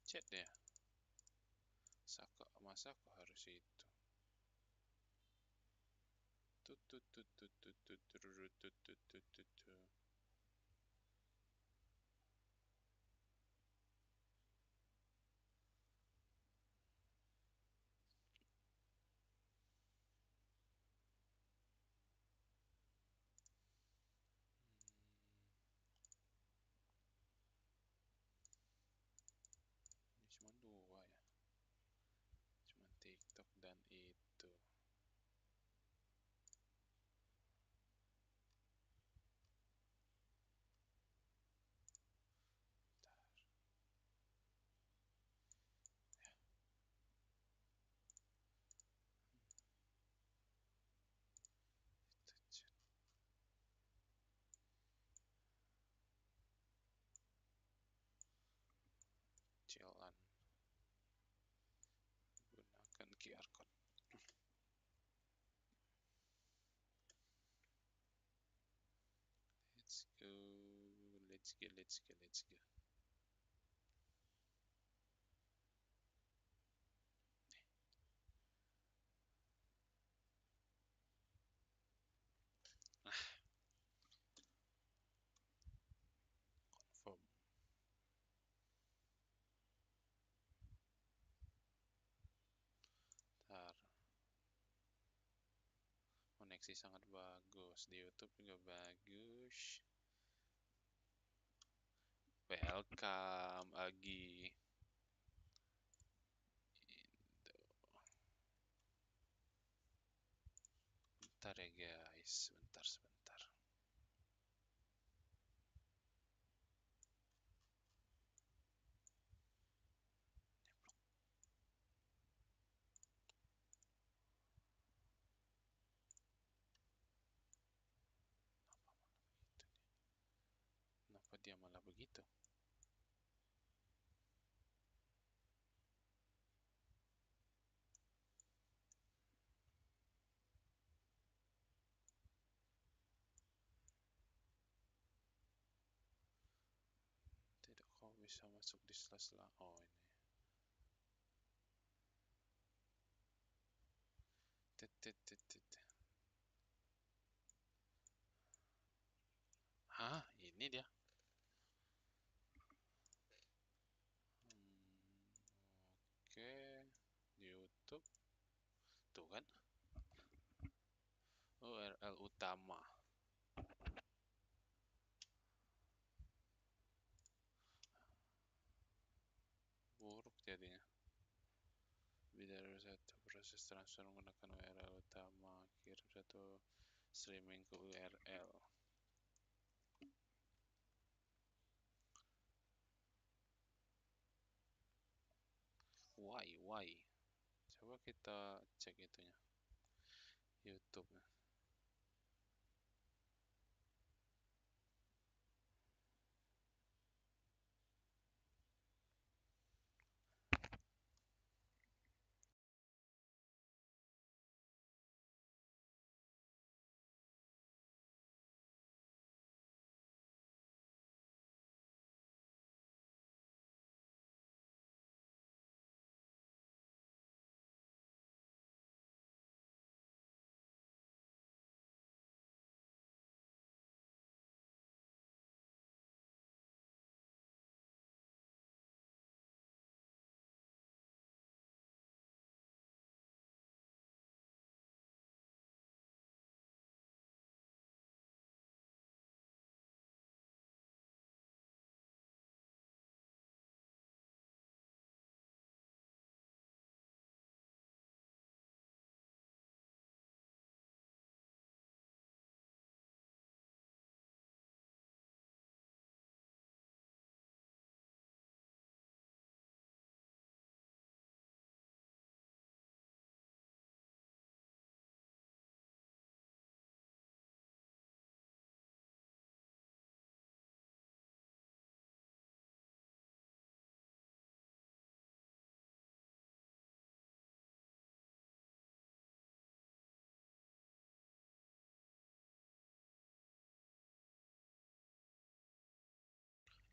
Chat ya. Masa kok harus itu? Ini cuma dua ya. Cuma TikTok dan itu. Jalan gunakan QR code. Let's go. Confirm. Ntar. Koneksi sangat bagus. Di YouTube juga bagus. Welcome Agi. Bentar ya guys, sebentar. Kenapa dia malah begitu? Tidak, kok bisa masuk di sela-sela. Oh, ini. Hah, ini dia. Oke, di YouTube. Tuh kan? URL utama. Buruk jadinya. Biar satu proses transfer menggunakan URL utama. Kirim satu streaming ke URL. Why? Coba kita cek itunya. YouTube.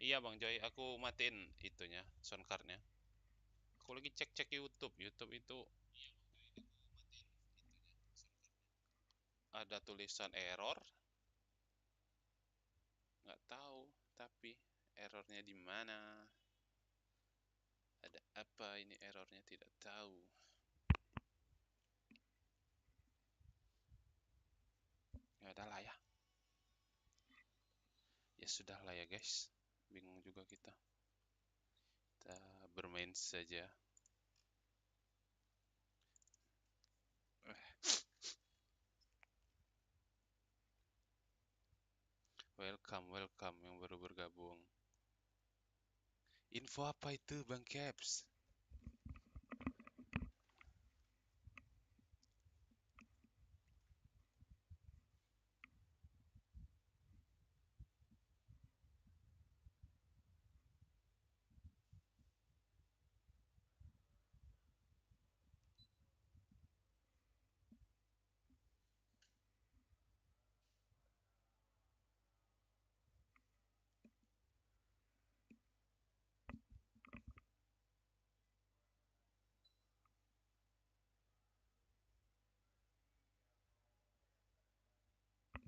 Iya Bang Joy, aku matiin itunya, sound cardnya. Aku lagi cek-cek YouTube. YouTube itu ada tulisan error, nggak tahu. Tapi errornya di mana? Ada apa ini errornya tidak tahu. Ya udahlah ya. Ya sudah lah ya guys. Bingung juga kita. Kita bermain saja. Welcome, welcome yang baru bergabung. Info apa itu Bang Caps?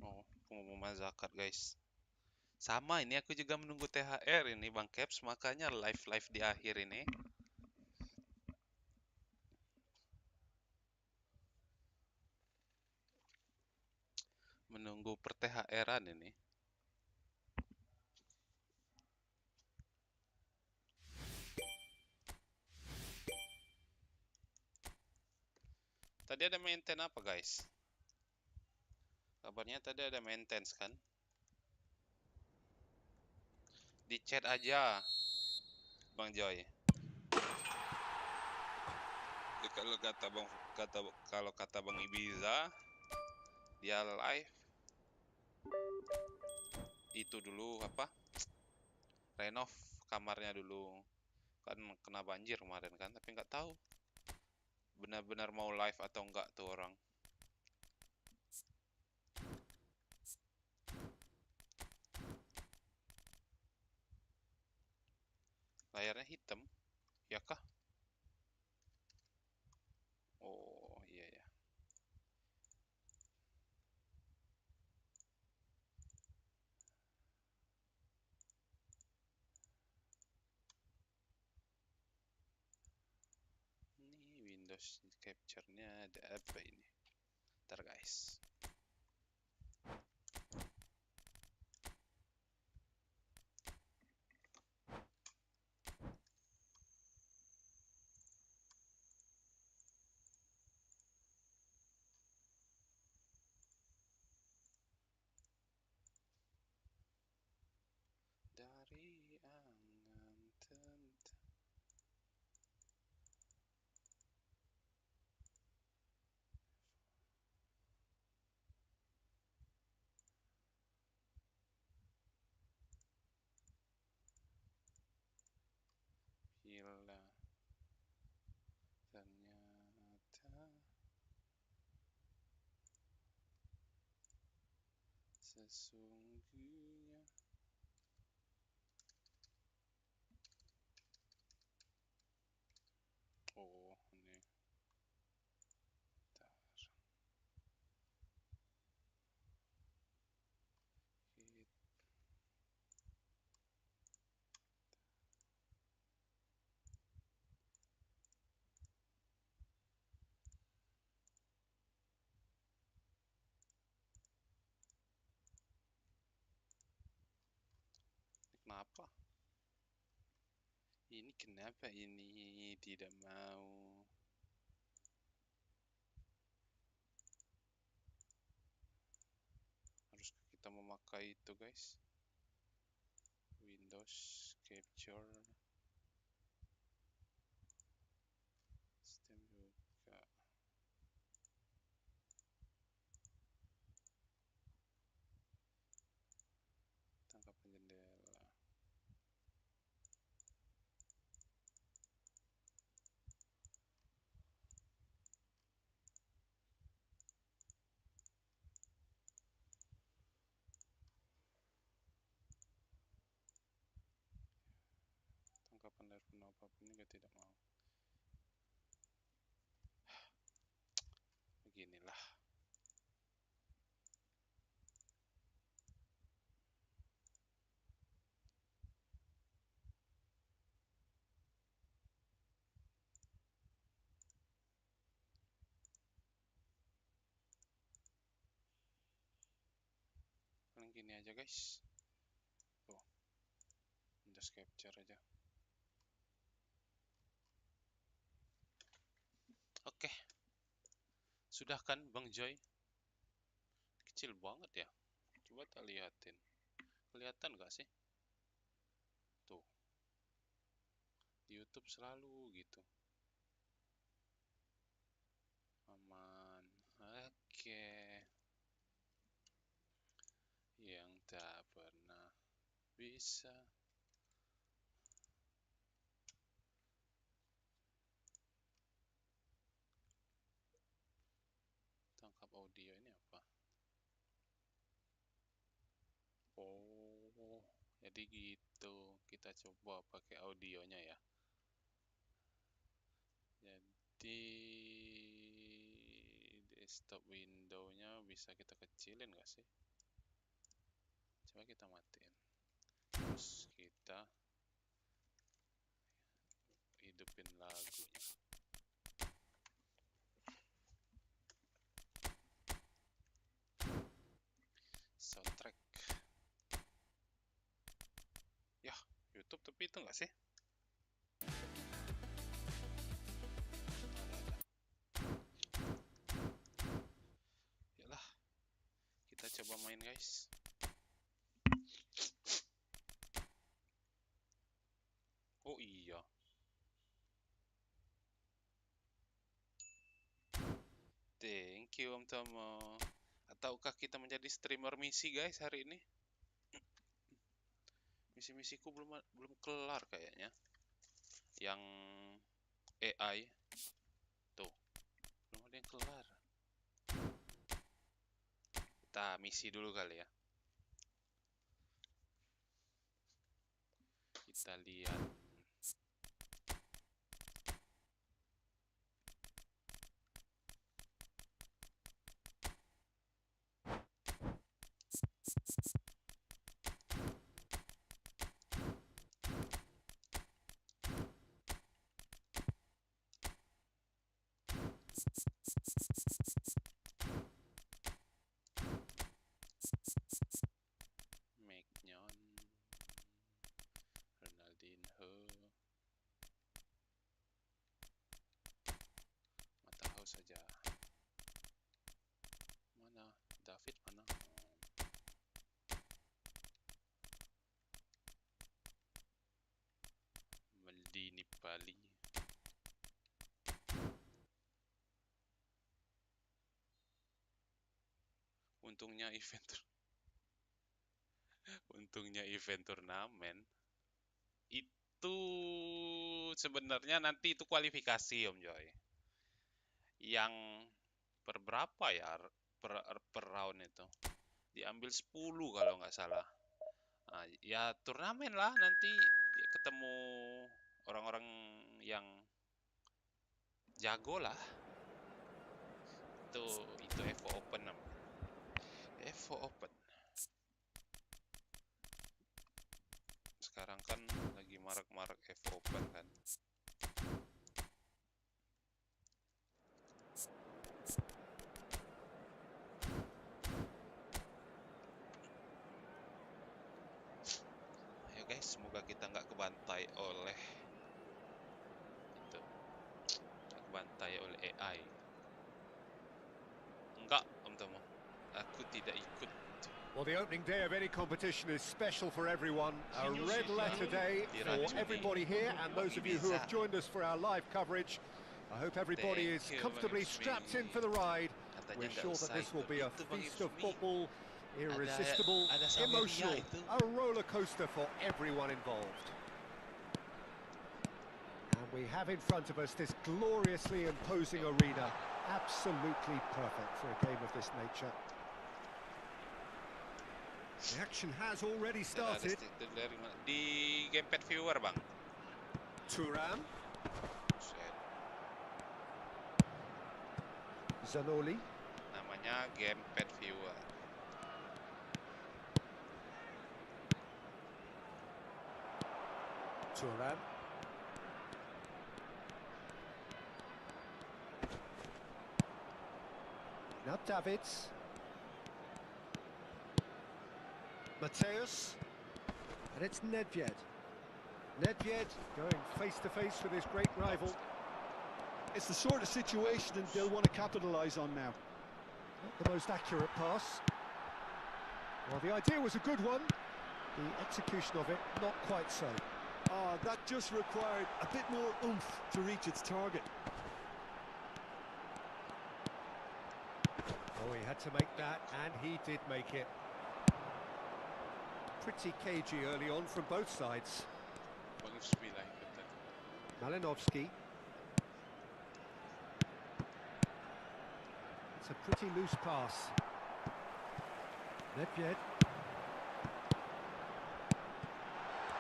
Oh, pengumuman zakat guys. Sama ini aku juga menunggu THR ini Bang Caps, makanya live-live di akhir ini. Menunggu per THR-an ini. Tadi ada maintain apa guys? Kabarnya tadi ada maintenance kan? Di chat aja, Bang Joy. Kalau kata Bang kalau kata Bang Ibiza, dia live itu dulu apa? Renov kamarnya dulu. Kan kena banjir kemarin kan, tapi nggak tahu benar-benar mau live atau enggak tuh orang. Layarnya hitam, ya kah? Oh iya ya. Ini Windows capture-nya ada apa ini? Ntar guys. Dari angan tentang bila ternyata sesungguhnya. Oh ini tar. Kenapa? Ini kenapa ini tidak mau? Haruskah kita memakai itu guys? Windows Capture sistem juga tangkapan jendela. Tangkapan dari penuh apapun juga tidak mau. Lah, paling gini aja guys. Tuh, just capture aja. Oke, sudah kan Bang Joy? Kecil banget ya. Coba tak liatin. Kelihatan gak sih? Tuh, di YouTube selalu gitu. Aman. Oke. Yang tak pernah bisa. Tangkap audio ini apa? Oh, jadi gitu. Kita coba pakai audionya ya. Jadi desktop window-nya bisa kita kecilin gak sih? Coba kita matiin. Terus kita hidupin lagunya. Soundtrack. Yah, YouTube tapi itu nggak sih? Yalah, kita coba main guys. Oh iya. Thank you Om Tomo. Ataukah kita menjadi streamer misi guys hari ini? Misi-misiku belum kelar kayaknya. Yang AI tuh belum ada yang kelar. Kita misi dulu kali ya. Kita lihat. Megnon Ronaldinho Mataho saja. Mana David mana? Maldini Bali. Untungnya event turnamen itu sebenarnya nanti itu kualifikasi Om Joy. Yang per berapa ya per round itu? Diambil 10 kalau nggak salah. Nah, ya turnamen lah nanti ketemu orang-orang yang jago lah. Itu Evo Open namanya. Evo Open. Sekarang kan lagi marak-marak Evo Open kan. Ayo guys, semoga kita nggak kebantai oleh itu, nggak kebantai oleh AI. Enggak, Om Tomo. Aku tidak ikut. Well, the opening day of any competition is special for everyone. A red letter day for everybody here and those of you who have joined us for our live coverage. I hope everybody is comfortably strapped in for the ride. We're sure that this will be a feast of football, irresistible, emotional, a roller coaster for everyone involved. And we have in front of us this gloriously imposing arena, absolutely perfect for a game of this nature. The action has already started. Di gamepad viewer, Bang. Thuram. Zanoli. namanya game pet viewer. Turan. Now Davids. Mateus. And it's Nedved. Nedved going face to face with his great rival. It's the sort of situation they'll want to capitalise on now. Not the most accurate pass. Well, the idea was a good one. The execution of it, not quite so. That just required a bit more oomph to reach its target. Oh, he had to make that, and he did make it. Pretty cagey early on from both sides. Malinovsky. It's a pretty loose pass. Nedved.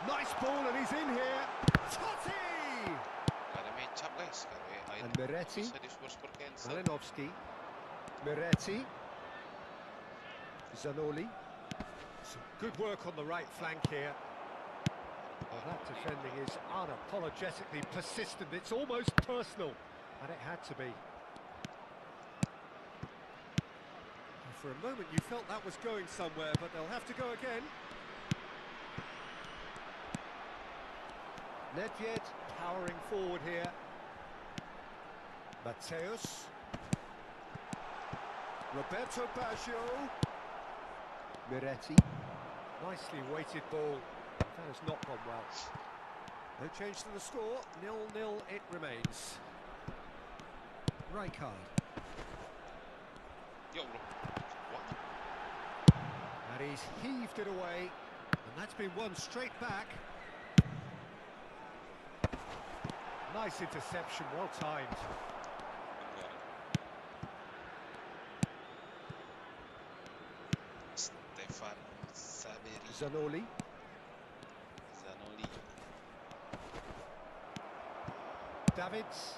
Nice ball, and he's in here. Totti! And Miretti. Malinovsky. Miretti. Zanoli. Some good work on the right flank here. Well, that defending is unapologetically persistent. It's almost personal, and it had to be. And for a moment you felt that was going somewhere, but they'll have to go again. Nedved powering forward here. Mateus. Roberto Baggio. Miretti. Nicely weighted ball. That has not gone well. No change to the score. 0-0 it remains. Rijkaard. And he's heaved it away. And that's been won straight back. Nice interception, well timed. Zanoli. Davids.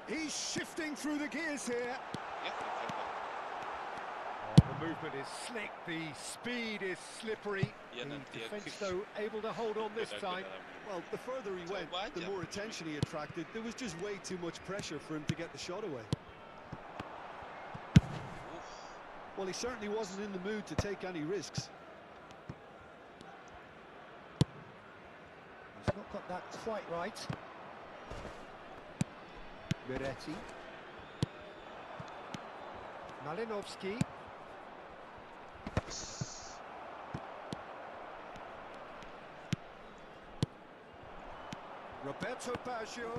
He's shifting through the gears here. Oh, the movement is slick, the speed is slippery. The defence, though, able to hold on this time. Well, the further he went, the more attention he attracted. There was just way too much pressure for him to get the shot away. Well, he certainly wasn't in the mood to take any risks. He's not got that quite right. Miretti. Malinovsky. Roberto Baggio.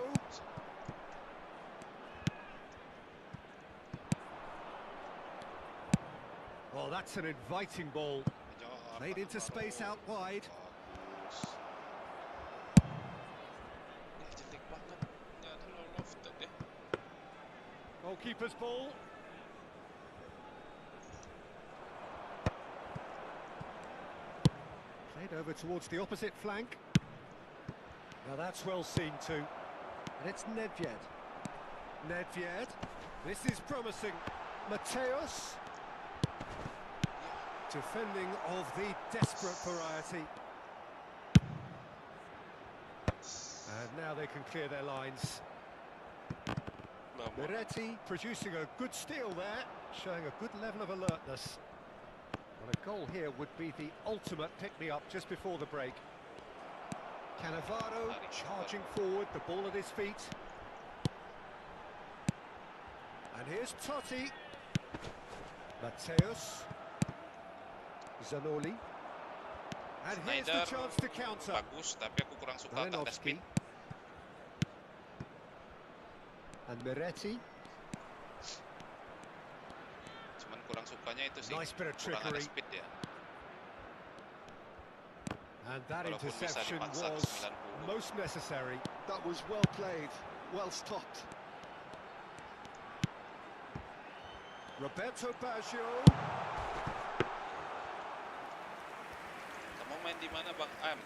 Oh, that's an inviting ball. Played into space out wide. Goalkeeper's ball. Played over towards the opposite flank. Now that's well seen too. And it's Nedved. Nedved. This is promising. Mateus. Defending of the desperate variety. And now they can clear their lines. Miretti producing a good steal there, showing a good level of alertness. Well, a goal here would be the ultimate pick-me-up just before the break. Cannavaro charging forward, the ball at his feet. And here's Totti. Mateus. Zanoli. And here's the chance to counter. Bagus, tapi aku kurang suka kata speed. And Miretti. Cuman kurang sukanya itu sih. Nice bit of kurang ada trickery. speed ya. And that Walaupun bisa interception dipaksa ke was 90. most necessary. That was well played, well stopped. Roberto Baggio. Kamu main di mana, Bang Am?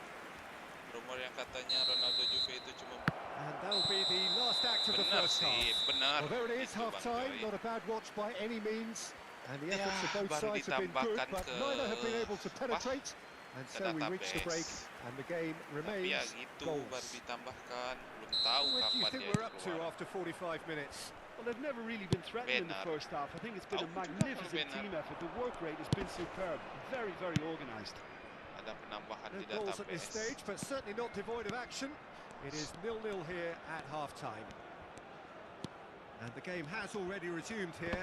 Rumor Kalau yang katanya Ronaldo Juve itu cuma And that'll be the last act of the benar first sih, half. benar. Well, there it is, Itu, Bang half-time. Joy. Not a bad watch by any means. And the efforts of both baru sides have been good, ditambahkan but ke neither have been able to penetrate. And so we reach the break, database. and the game Tapi ya remains gitu, baru goalless. ditambahkan. Belum tahu What do you kapan think dia we're itu up to keluar. after 45 minutes? Well, they've never really been threatened in the Benar. first half. I think it's been a Tahu juga kalau magnificent benar. team effort. The work rate has been superb. Very, very organised. Ada penambahan No di goals at this database. stage, but certainly not devoid of action. It is 0-0 here at half-time. And the game has already resumed here.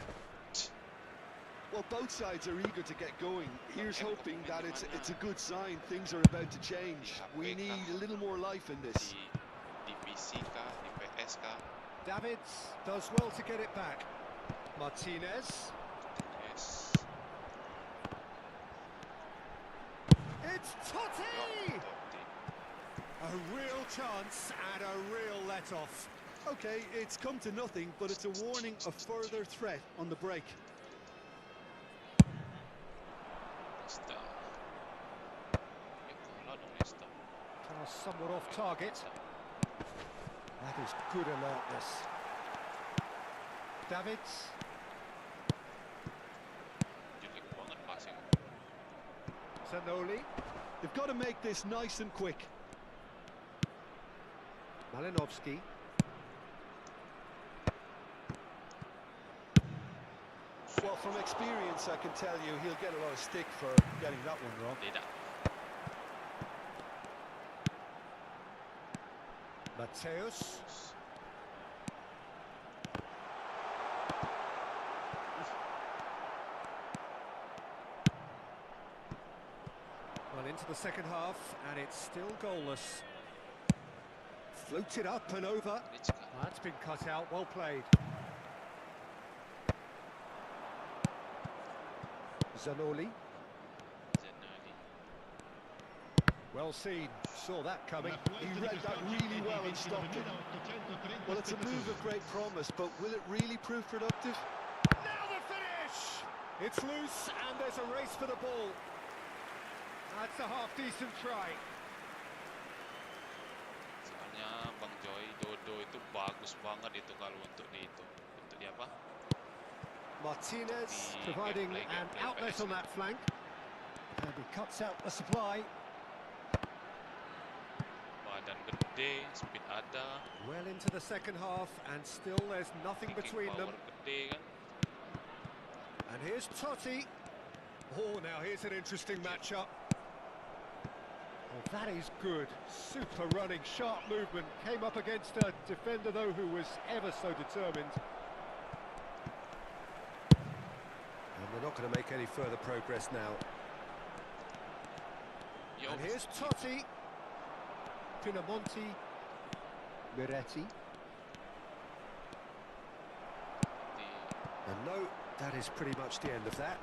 Well, both sides are eager to get going. Here's hoping that it's a good sign. Things are about to change. We need a little more life in this. Di PC kah, di PS kah? Davids does well to get it back. Martinez. Yes. It's Totti! A real chance and a real let-off. Okay, it's come to nothing, but it's a warning of further threat on the break. Nesta. Ya kalah dong Nesta. Pass somewhat off target. That is good alertness. Davids. Jelek banget passing. Zanoli. They've got to make this nice and quick. Malinovsky. Well, from experience, I can tell you he'll get a lot of stick for getting that one wrong. Tidak. Mateus. Well, into the second half, and it's still goalless. Floated up and over. That's been cut out, well played. Zanoli. Well seen, saw that coming. He read that really well and stopped it. Well, it's a move of great promise, but will it really prove productive? Now the finish! It's loose and there's a race for the ball. That's a half-decent try. Soalnya Bang Joy, Dodo itu bagus banget itu kalau untuk di itu. Untuk di apa? Martinez providing an outlet on that flank. And he cuts out the supply. Badan gede, speed ada. Well into the second half, and still there's nothing between them. Gede kan. And here's Totti. Oh, now here's an interesting matchup. Well, that is good. Super running, sharp movement. Came up against a defender, though, who was ever so determined. And they're not going to make any further progress now. And here's Totti. Pinamonti. Miretti. And no, that is pretty much the end of that.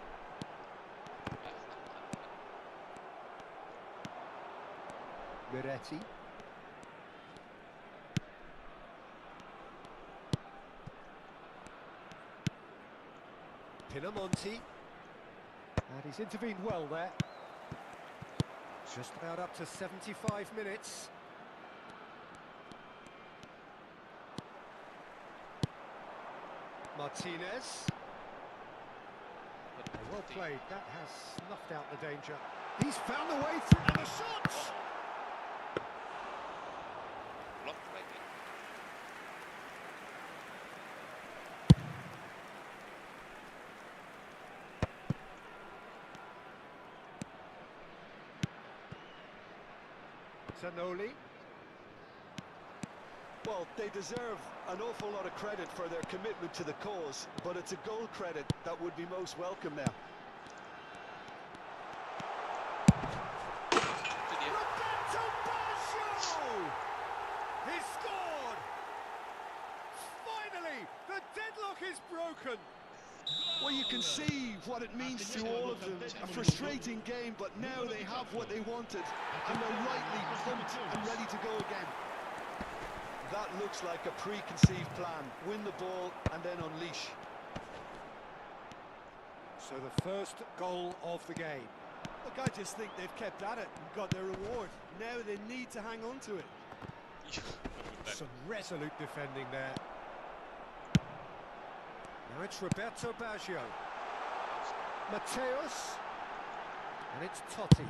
Miretti. Pinamonti. And he's intervened well there. Just about up to 75 minutes. Martinez. Well played, that has snuffed out the danger. He's found the way through, and the shot! Block lagi. Zanoli. Well, they deserve an awful lot of credit for their commitment to the cause, but it's a goal credit that would be most welcome now. Roberto Baggio! He scored! Finally, the deadlock is broken. Well, you can see what it means to all of them. A frustrating game, but now they have what they wanted, and they're rightly pumped and ready to go again. That looks like a preconceived plan. Win the ball and then unleash. So the first goal of the game. Look, I just think they've kept at it and got their reward. Now they need to hang on to it. Some resolute defending there. Now it's Roberto Baggio. Mateus. And it's Totti.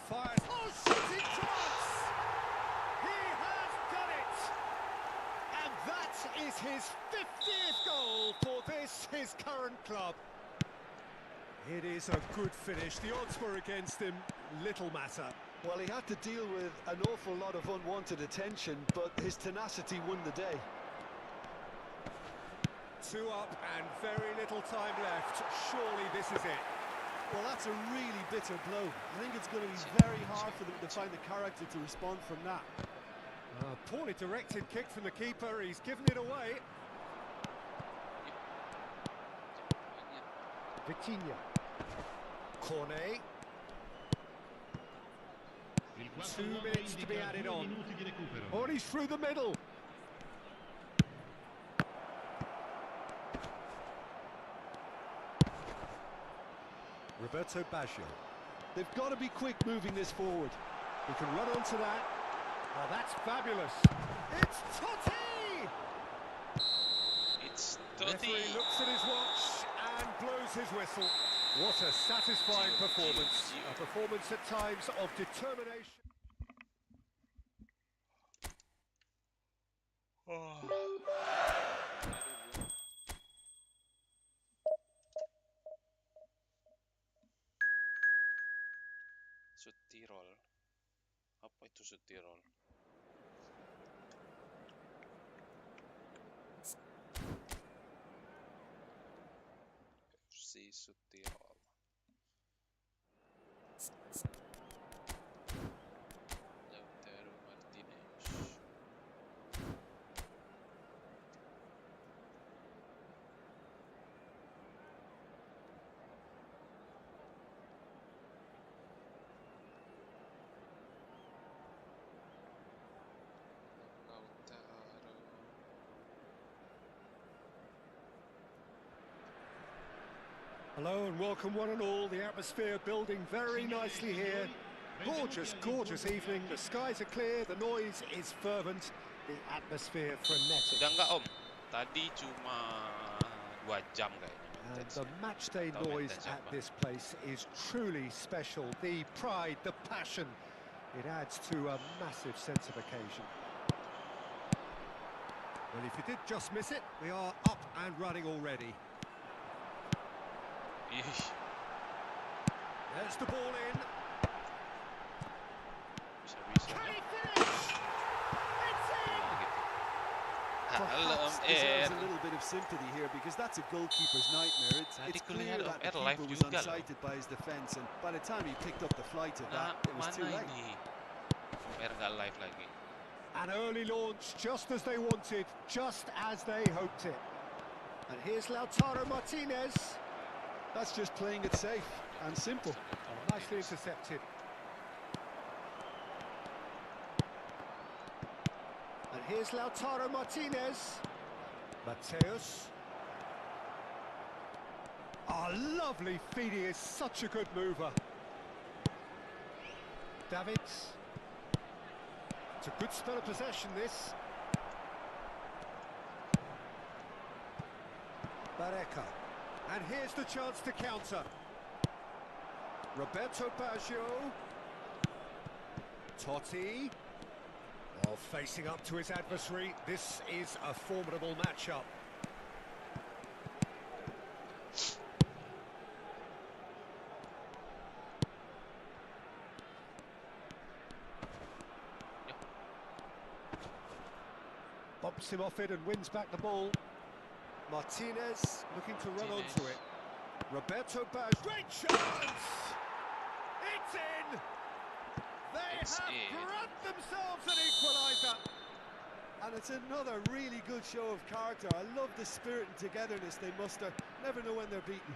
Fires. Oh, shooting chance! He has done it! And that is his 50th goal for this, his current club. It is a good finish. The odds were against him. Little matter. Well, he had to deal with an awful lot of unwanted attention, but his tenacity won the day. 2 up and very little time left. Surely this is it. Well, that's a really bitter blow. I think it's going to be very hard for them to find the character to respond from that. Poorly directed kick from the keeper. He's given it away. Vitinha. Cornet. 2 minutes to be added on. Oh, he's through the middle. Roberto Baggio. They've got to be quick moving this forward. He can run onto that. Oh, that's fabulous. It's Totti! It's The Totti. referee looks at his watch and blows his whistle. What a satisfying performance. A performance at times of determination. Sutirol. Apa itu Sutirol? FC Sutirol. Lautaro Martinez. Hello and welcome one and all. The atmosphere building very nicely here. Gorgeous, gorgeous evening. The skies are clear, the noise is fervent, the atmosphere frenetic. Udah enggak, Om? Tadi cuma 2 jam kayaknya. And the matchday noise at this place is truly special. The pride, the passion, it adds to a massive sense of occasion. Well, if you did just miss it, we are up and running already. There's the ball in. Can he finish? It's in! Perhaps deserves a little bit of sympathy here because that's a goalkeeper's nightmare. It's clear that the keeper was unsighted by his defence, and by the time he picked up the flight of that, it was too late. Nggak live lagi. An early launch, just as they wanted, just as they hoped it. And here's Lautaro Martinez. That's just playing it safe and simple. Oh, nicely intercepted. And here's Lautaro Martinez. Mateus. Oh, lovely feed. He is such a good mover. Davids. It's a good spell of possession, this. Barreca. And here's the chance to counter. Roberto Baggio. Totti. Oh, facing up to his adversary. This is a formidable matchup. Bumps him off it and wins back the ball. Martinez looking to run onto it. Roberto Baggio. Great chance! It's in! They have grabbed themselves an equaliser. And it's another really good show of character. I love the spirit and togetherness they muster. Never know when they're beaten.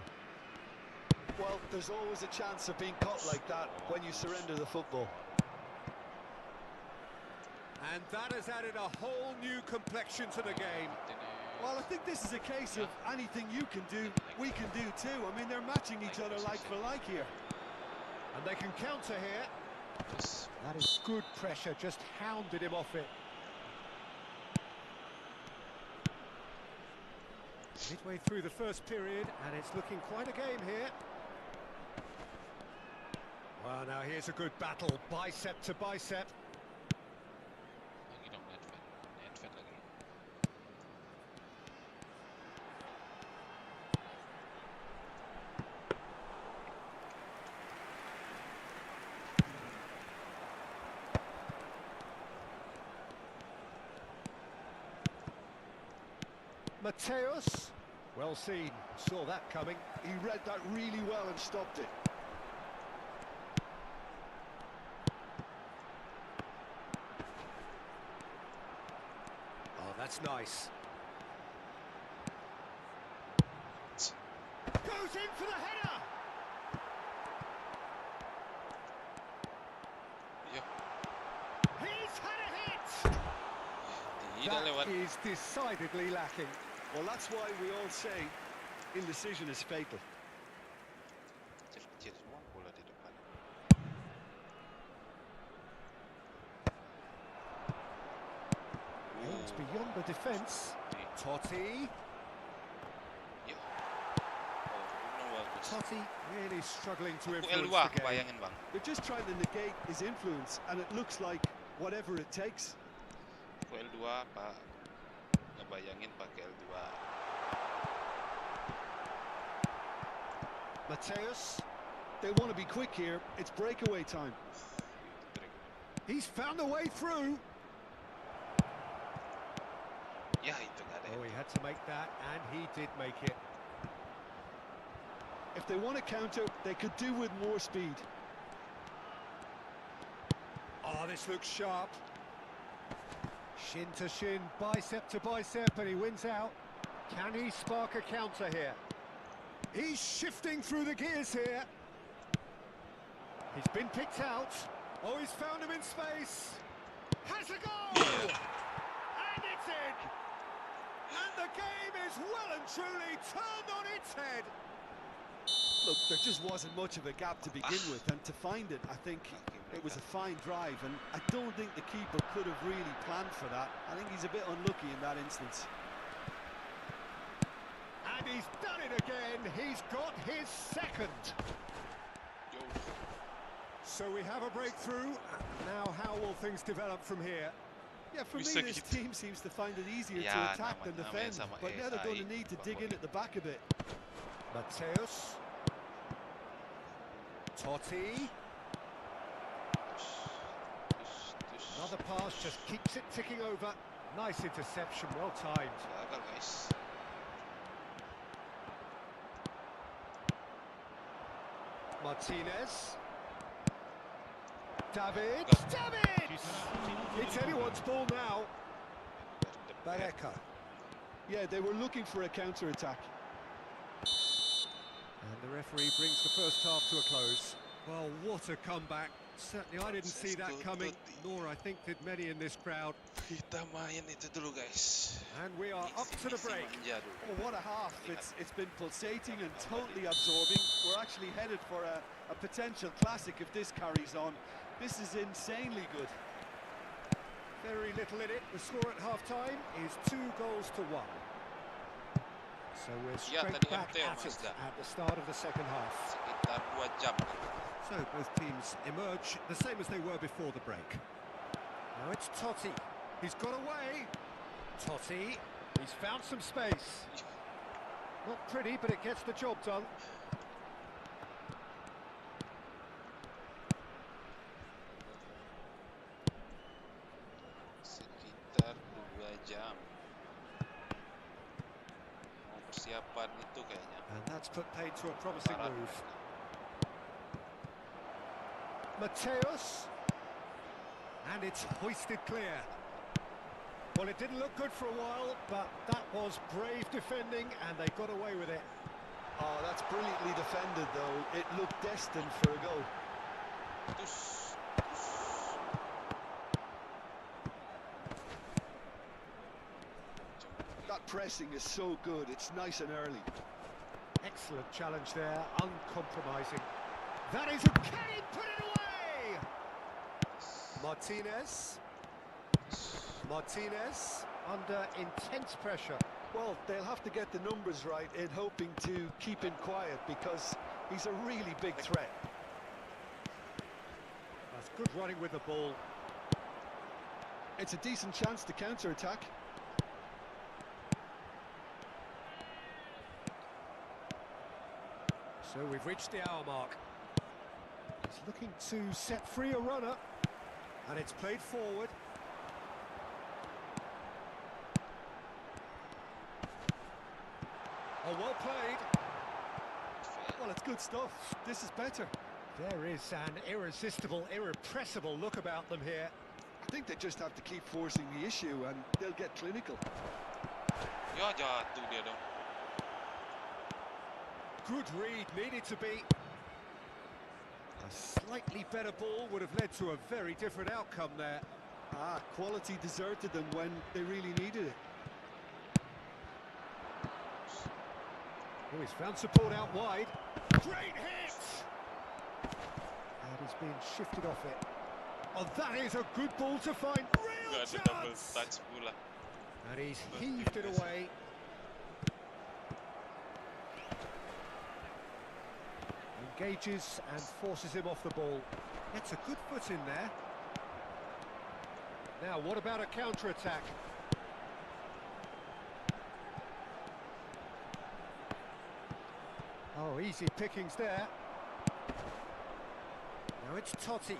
Well, there's always a chance of being caught like that when you surrender the football. And that has added a whole new complexion to the game. Well, I think this is a case of anything you can do, we can do too. I mean, they're matching each other like for like here. And they can counter here. Terus That is good pressure, just hounded him off it. Midway through the first period, and it's looking quite a game here. Well, now here's a good battle, bicep to bicep. lagi dong Nedved lagi. Mateus, well seen, saw that coming. He read that really well and stopped it. Oh, that's nice. Goes in for the header! Iya, He's had a hit! tidak lewat. That is decidedly lacking. Well, that's why we all say indecision is fatal. Kecil-kecil semua bola di depan. Aims beyond the defence. Nih, Totti. ya. Oh, Bruno bagus. Totti really struggling to Aku influence L2, the game. bayangin bang. They're just trying to negate his influence, and it looks like whatever it takes. Aku L2 pak. Ngebayangin pakai L2. Mateus, they want to be quick here. It's breakaway time. He's found a way through. Ya itu gak ada. Oh, he had to make that, and he did make it. If they want to counter, they could do with more speed. Oh, this looks sharp. Shin to shin, bicep to bicep, and he wins out. Can he spark a counter here? He's shifting through the gears here. He's been picked out. Oh, he's found him in space. Has a goal! And it's in! And the game is well and truly turned on its head. Look, there just wasn't much of a gap to begin with, and to find it, I think it was a fine drive, and I don't think the keeper could have really planned for that. I think he's a bit unlucky in that instance. And he's done it again. He's got his second. Yo. So we have a breakthrough. Now how will things develop from here? Yeah, for me, Bisa this gitu. team seems to find it easier to Ya, attack than namanya defend, sama but now they're going to AI, need to Bang dig in Boy. at the back a bit. Mateus. Totti. Another pass just keeps it ticking over. Nice interception, well timed. Gagal guys. Martinez. David. Go. David! It's anyone's ball now. Barreca. Yeah, they were looking for a counter-attack. And the referee brings the first half to a close. Well, what a comeback. Certainly I didn't see that coming, nor I think did many in this crowd. Kita main itu dulu guys. And we are up to the break. Manja dulu. Oh, what a half. It's been pulsating and totally absorbing. We're actually headed for a potential classic if this carries on. This is insanely good. Very little in it. The score at half-time is 2-1. So we're Ya, straight tadi back MT at it Mazda. at the start of the second half. Sekitar 2 jam. So both teams emerge the same as they were before the break. Now it's Totti. He's got away. Totti. He's found some space. Not pretty, but it gets the job done. Sekitar 2 jam. Mau persiapan itu kayaknya. And that's put paid to a promising Parah. move. Mateus. And it's hoisted clear. Well, it didn't look good for a while, but that was brave defending, and they got away with it. Oh, that's brilliantly defended, though. It looked destined for a goal. Tus. That pressing is so good. It's nice and early. Excellent challenge there, uncompromising. That is a... Can he put it away? Martinez. Martinez under intense pressure. Well, they'll have to get the numbers right in hoping to keep him quiet because he's a really big threat. That's good running with the ball. It's a decent chance to counter-attack. So we've reached the hour mark. He's looking to set free a runner. And it's played forward. Oh, well played. Well, it's good stuff. This is better. There is an irresistible, irrepressible look about them here. I think they just have to keep forcing the issue and they'll get clinical. Ya jatuh dia dong. Good read, needed to be. A slightly better ball would have led to a very different outcome there. Ah, quality deserted them when they really needed it. Oh, he's found support out wide. Great hit! And he's being shifted off it. Oh, that is a good ball to find. Real Nggak ada double chance! touch pula. And he's heaved it away. Engages and forces him off the ball. Gets a good foot in there. Now, what about a counter-attack? Oh, easy pickings there. Now it's Totti.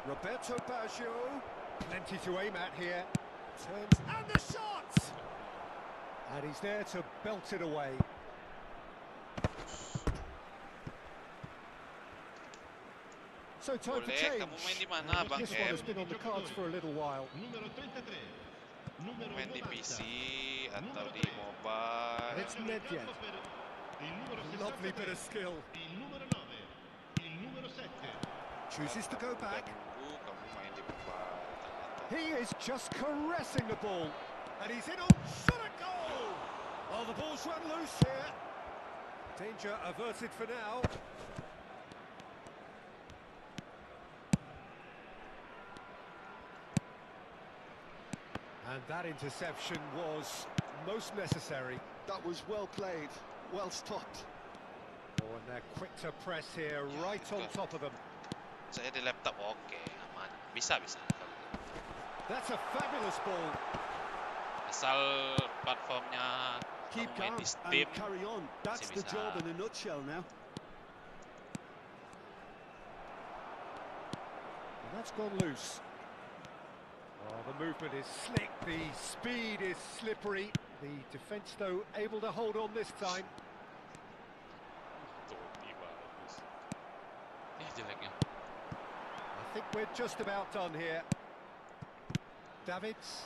Roberto Baggio. Plenty to aim at here. Turns, and the shot! And he's there to belt it away. So time for Boleh, change. kamu main di mana, Bang This one has Em? been on the cards for a little while. Main di PC atau di And mobile? it's Nedved. Lovely bit of skill. Chooses to go back. Tunggu kamu main di mobile. Ternyata. He is just caressing the ball. And he's in on shot a goal! Oh, the ball's run loose here. Danger averted for now. And that interception was most necessary. That was well played, well stopped. Oh, and they're quick to press here, right on top of them. Saya di laptop oke, aman. Bisa. That's a fabulous ball. Asal platformnya Keep kamu main calm di and Steam. carry on. That's the bisa. job in a nutshell now. And that's gone loose. Oh, the movement is slick, the speed is slippery. The defence, though, able to hold on this time. Topi bagus. Jeleknya. I think we're just about done here. Davids.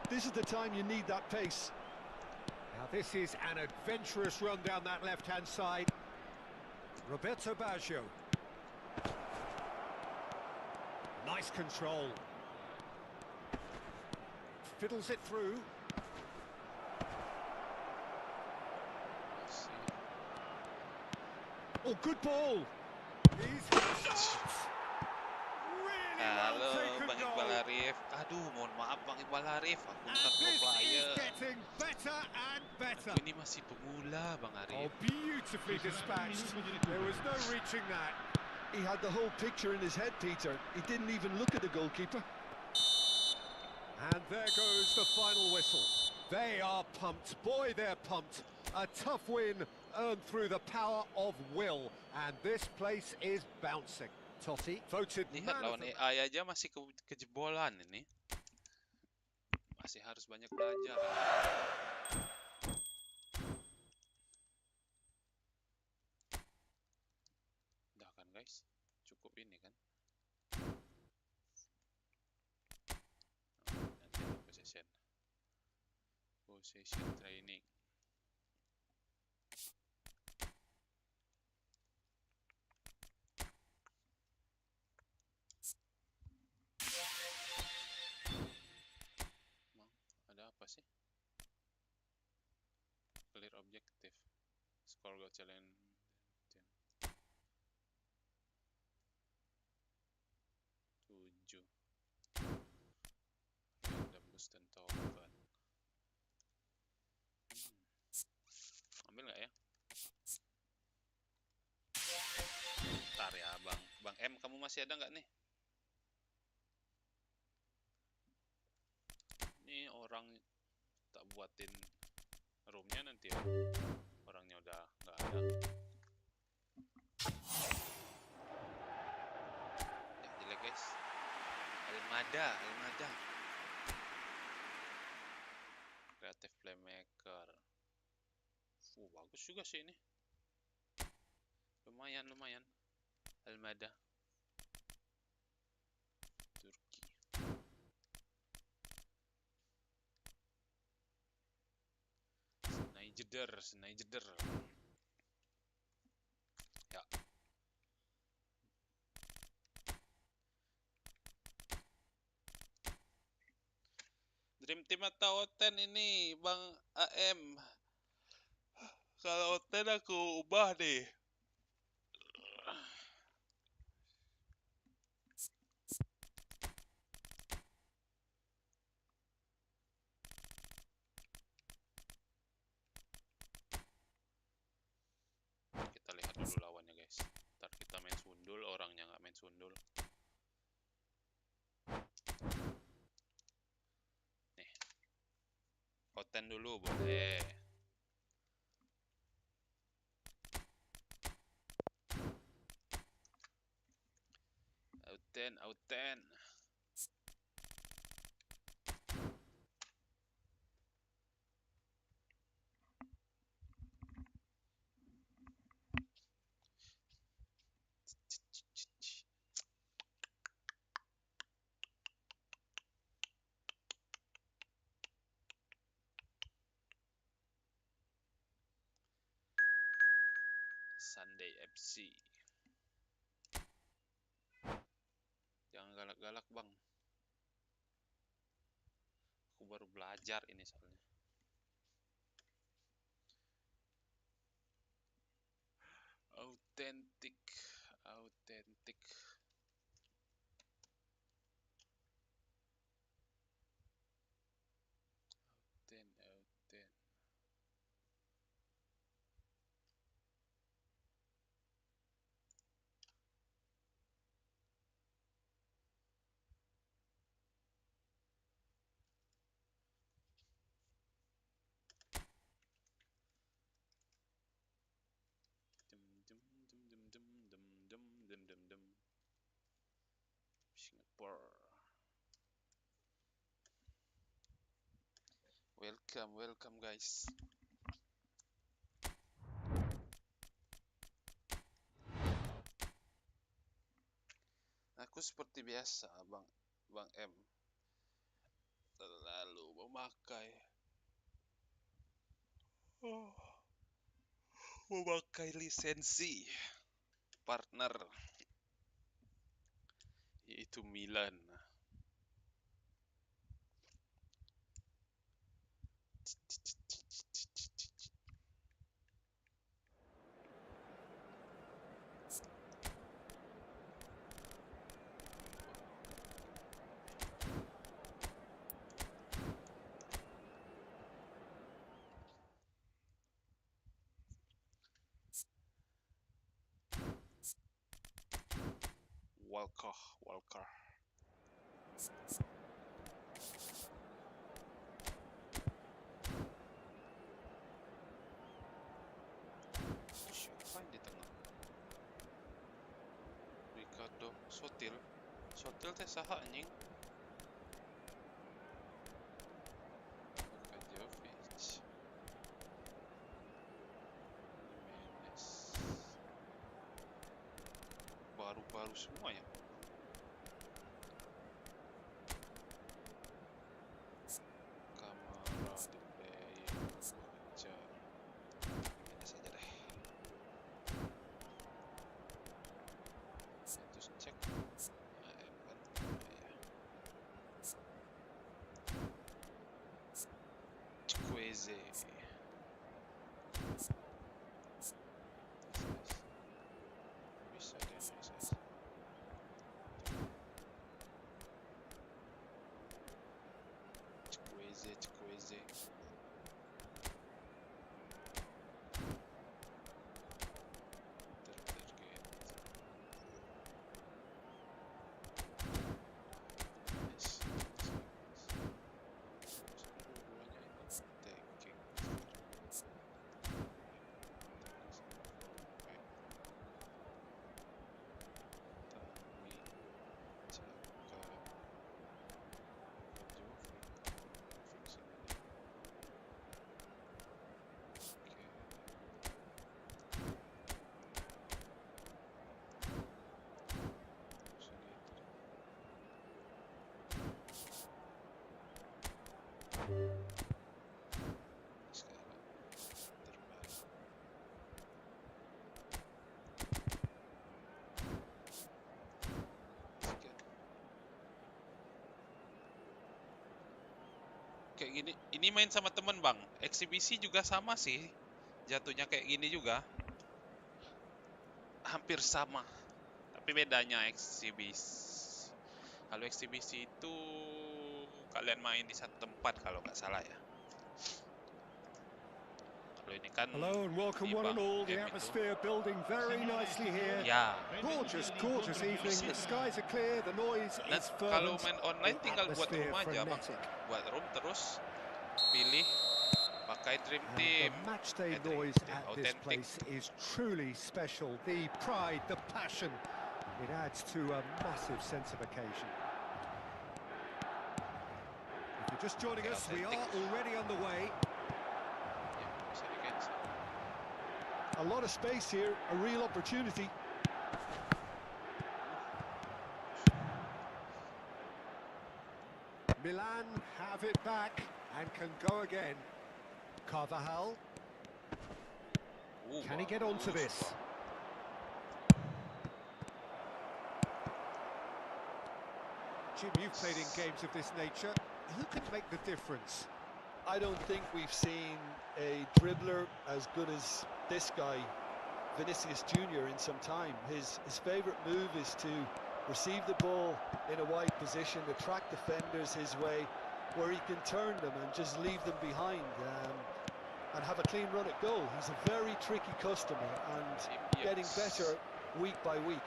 This is the time you need that pace. Now this is an adventurous run down that left-hand side. Roberto Baggio. Nice control. Fiddles it through. Oh, good ball. He's shot. Really well Halo, taken Bang goal. Iqbal Arif. Aduh, mohon maaf Bang Iqbal Arif. Aku And bukan pro this is player. getting better and better. Aku ini masih pemula, Bang Oh, Arif. beautifully dispatched. There was no reaching that. He had the whole picture in his head, Peter. He didn't even look at the goalkeeper. And there goes the final whistle. They are pumped. Boy, they're pumped. A tough win earned through the power of will. And this place is bouncing. Totti voted Lihat man lawan of the... AI aja masih kejebolan ini. Masih harus banyak belajar. Udah kan guys? Cukup ini kan? Nanti ada possession training. Ada apa sih? Clear objective. Score goal challenge. instant token. Ambil nggak ya? Bentar ya, Bang M, kamu masih ada nggak nih? Ini orang tak buatin roomnya nanti ya. Orangnya udah nggak ada. Ya, jelek guys. Almada. Creative playmaker. Bagus juga sih ini. Lumayan. Almada. Turki. Snyder. Ya. Dream Team atau Oten ini, Bang AM? Kalau Oten aku ubah deh. Kita lihat dulu lawannya guys. Ntar kita main sundul, orangnya nggak main sundul. Nih, Oten dulu boleh. Oten. Sunday FC. Jangan galak-galak bang. Aku baru belajar ini soalnya. Autentik. Dem. Singapore. Welcome guys. Aku seperti biasa, Bang M. Selalu memakai lisensi partner, yaitu Milan. Walker. Siapa yang di tengah? Ricardo Sotil teh saha anjing? Kajovic. Jimenez. Baru semua ya. Kamara, Dembele, lancar. Ini saja deh. Terus cek AM kan ya. Chukwueze. Bisa deh. Queze. Kayak gini, ini main sama temen bang, eksibisi juga sama sih, jatuhnya kayak gini juga, hampir sama, tapi bedanya kalau eksibisi itu kalian main di satu tempat kalau nggak salah ya. Kalau ini kan Hello and welcome one and all. The atmosphere building very nicely here. Ya. Gorgeous, gorgeous evening. The skies are clear. The noise is Kalau fervent. main online The tinggal buat room atmosphere aja bang, frenetic. buat room terus pilih pakai Dream And Team. the matchday noise at this place is truly special. The pride, the passion, it adds to a massive sense of occasion. If you're just joining us, we are already on the way. A lot of space here, a real opportunity. Milan have it back and can go again. Carvajal. Can he get onto this? Jim, you've played in games of this nature. Who can make the difference? I don't think we've seen a dribbler as good as this guy, Vinicius Jr., in some time. His favourite move is to receive the ball in a wide position, attract defenders his way, where he can turn them and just leave them behind and have a clean run at goal. He's a very tricky customer and getting better week by week.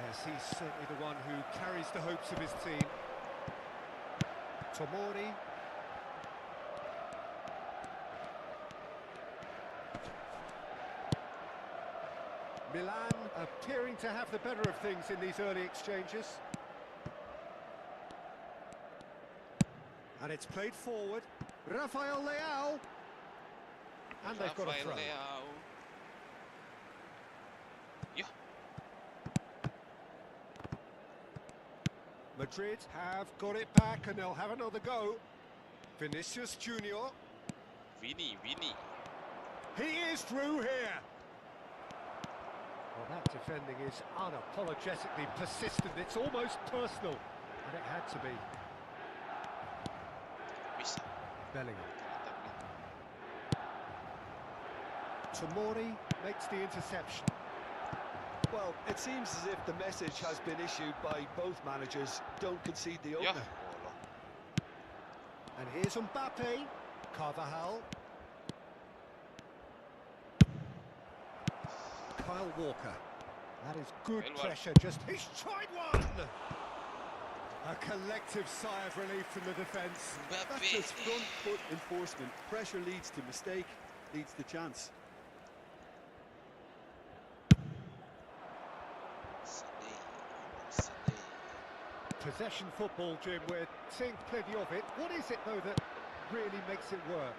Yes, he's certainly the one who carries the hopes of his team. Tomori. Milan appearing to have the better of things in these early exchanges. And it's played forward. Rafael Leao. And they've got a throw. Yeah. Madrid have got it back and they'll have another go. Vinicius Junior. Vini. He is through here. Well, that defending is unapologetically persistent. It's almost personal. And it had to be. Bellingham. Tomori makes the interception. Well, it seems as if the message has been issued by both managers. Don't concede the opener. And here's Mbappe. Carvajal. Kyle Walker. That is good pressure. He's tried one! A collective sigh of relief from the defence. That's just front foot enforcement. Pressure leads to mistake, leads to chance. Possession football, Jim. We're seeing plenty of it. What is it, though, that really makes it work?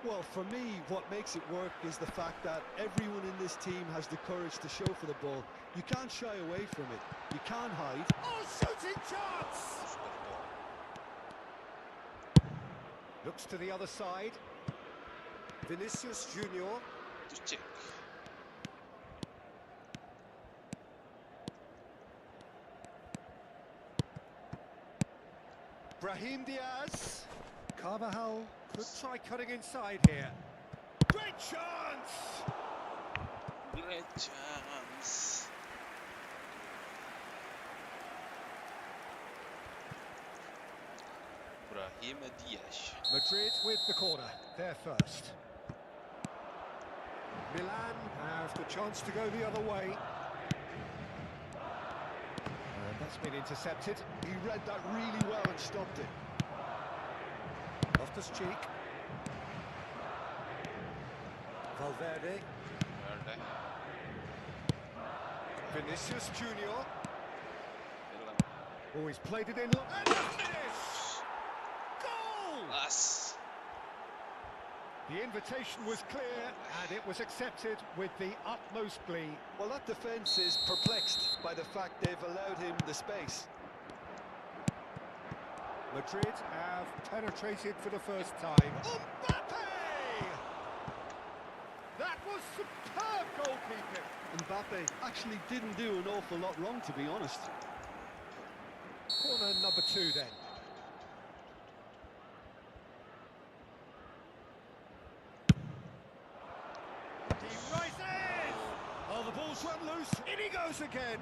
Well, for me, what makes it work is the fact that everyone in this team has the courage to show for the ball. You can't shy away from it. You can't hide. Oh, shooting chance! Looks to the other side. Vinicius Junior. Just check. Brahim Diaz. Carvajal could try cutting inside here. Great chance! Great chance. Brahim Diaz. Madrid with the corner, they're first. Milan have the chance to go the other way. And that's been intercepted. He read that really well and stopped it. Loftus-Cheek. Valverde. Vinicius Junior. Oh, he's played it in. And a finish! Goal! As. The invitation was clear, and it was accepted with the utmost glee. Well, that defence is perplexed by the fact they've allowed him the space. Madrid have penetrated for the first time. Mbappe! That was superb goalkeeping. Mbappe actually didn't do an awful lot wrong, to be honest. Corner number 2 then. He rises! Oh, the ball's run loose. In he goes again.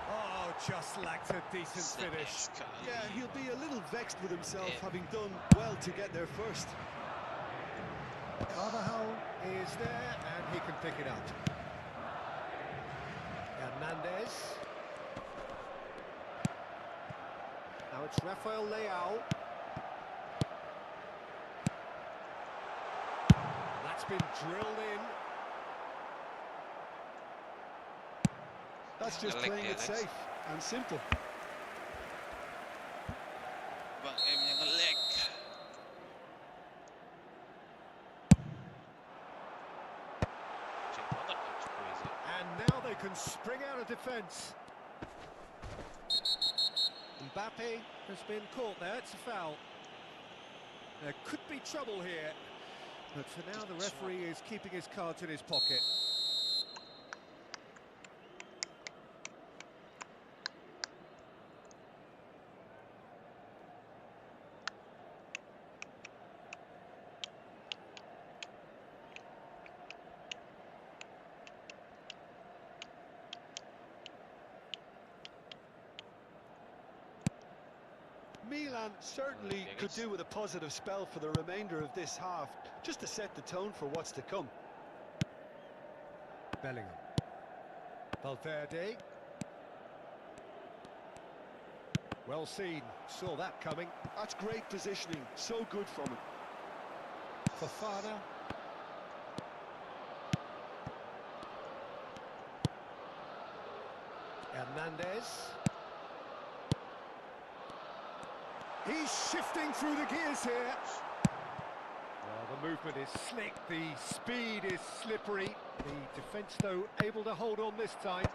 Oh, just lacked a decent finish. Yeah, he'll be a little vexed with himself, having done well to get there first. Carvajal is there, and he can pick it up. Hernandez. Now it's Rafael Leao. That's been drilled in. That's just playing it safe and simple. Bang M yang nge-lag. And now they can spring out of defence. Mbappe has been caught there, it's a foul. There could be trouble here, but for now the referee is keeping his cards in his pocket. Milan certainly could do with a positive spell for the remainder of this half, just to set the tone for what's to come. Bellingham. Valverde. Well seen, saw that coming. That's great positioning, so good from him. Fofana. Hernandez. He's shifting through the gears here. Well, the movement is slick, the speed is slippery. The defence, though, able to hold on this time.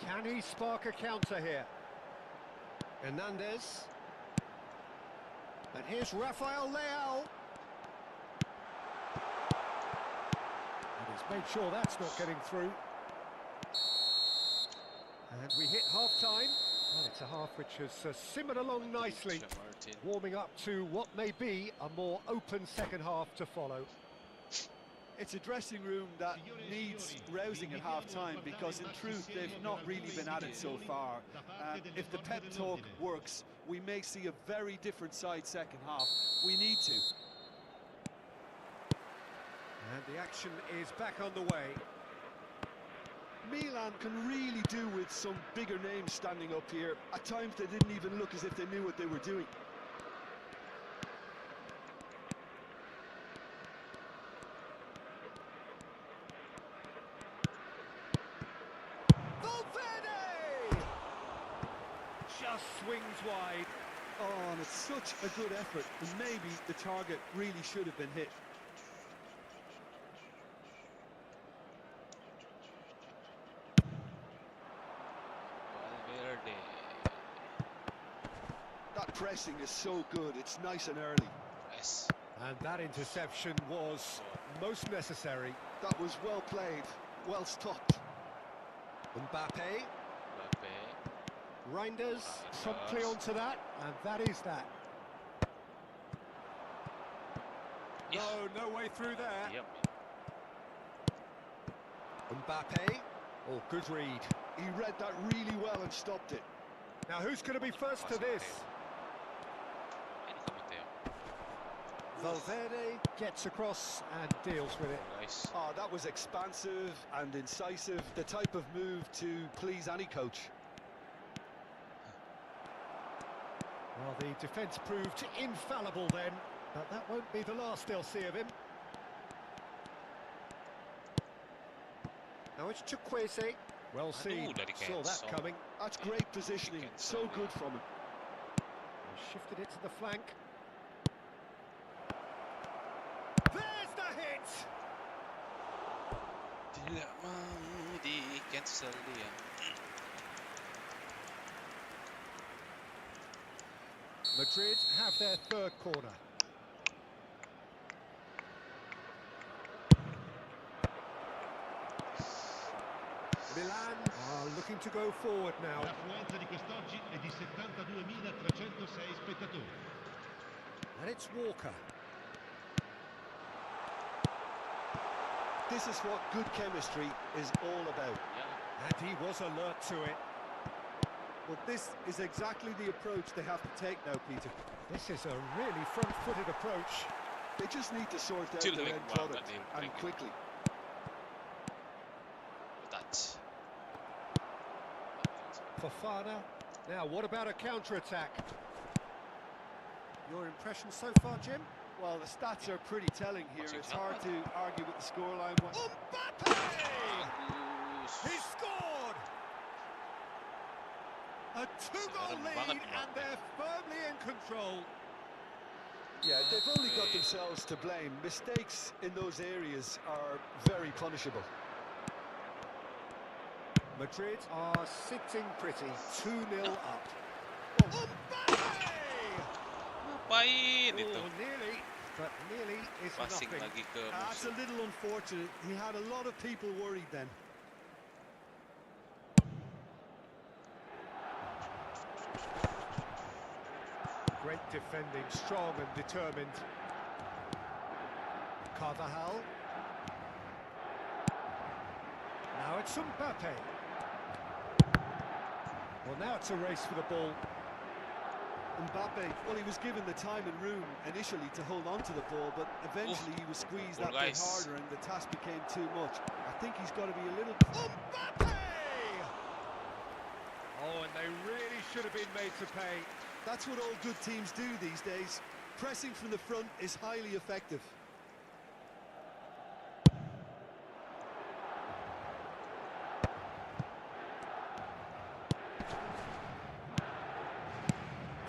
Can he spark a counter here? Hernandez. And here's Rafael Leao. And he's made sure that's not getting through. And we hit half-time. Well, it's a half which has simmered along nicely, warming up to what may be a more open second half to follow. It's a dressing room that needs rousing at half-time, because in truth they've not really been at it so far. If the pep talk works, we may see a very different side second half. We need to. And the action is back on the way. Milan can really do with some bigger names standing up here. At times they didn't even look as if they knew what they were doing. Valverde! Just swings wide. Oh, and it's such a good effort, and maybe the target really should have been hit. That pressing is so good, it's nice and early. Yes. And that interception was most necessary. That was well played, well stopped. Mbappe. Reinders promptly onto that, and that is that. Yeah. No way through there. Yep. Mbappe. Oh, good read. He read that really well and stopped it. Now who's going to be first to this? Valverde gets across and deals with it. Nice. Oh, that was expansive and incisive, the type of move to please any coach. Well, the defence proved infallible then, but that won't be the last they'll see of him. Now it's Chukwueze. Well seen, saw that coming. That's great positioning, so good from him. Shifted it to the flank. There's the hit! Tidak mau di-cancel dia. Madrid have their third corner. Milan are looking to go forward now. L'affluenza di quest'oggi è di 72.306 spettatori. And it's Walker. This is what good chemistry is all about. And he was alert to it. Well, this is exactly the approach they have to take now, Peter. This is a really front-footed approach. They just need to sort out their end product, and quickly. Touch. Fofana. Now, what about a counter-attack? Your impression so far, Jim? Well, the stats are pretty telling here. It's hard to argue with the scoreline. Mbappe! He scored! A two-goal lead, and they're firmly in control. Yeah, they've only got themselves to blame. Mistakes in those areas are very punishable. Madrid are sitting pretty, 2-0 up. Ngapain itu? Nearly, but nearly is Passing nothing. lagi ke That's a musuh. little unfortunate. He had a lot of people worried then. Great defending, strong and determined. Carvajal. Now it's Mbappe. Well, now it's a race for the ball. Mbappe, well, he was given the time and room initially to hold on to the ball, but eventually he was squeezed that bit harder and the task became too much. I think he's got to be a little... Mbappe! Oh, and they really should have been made to pay. That's what all good teams do these days. Pressing from the front is highly effective.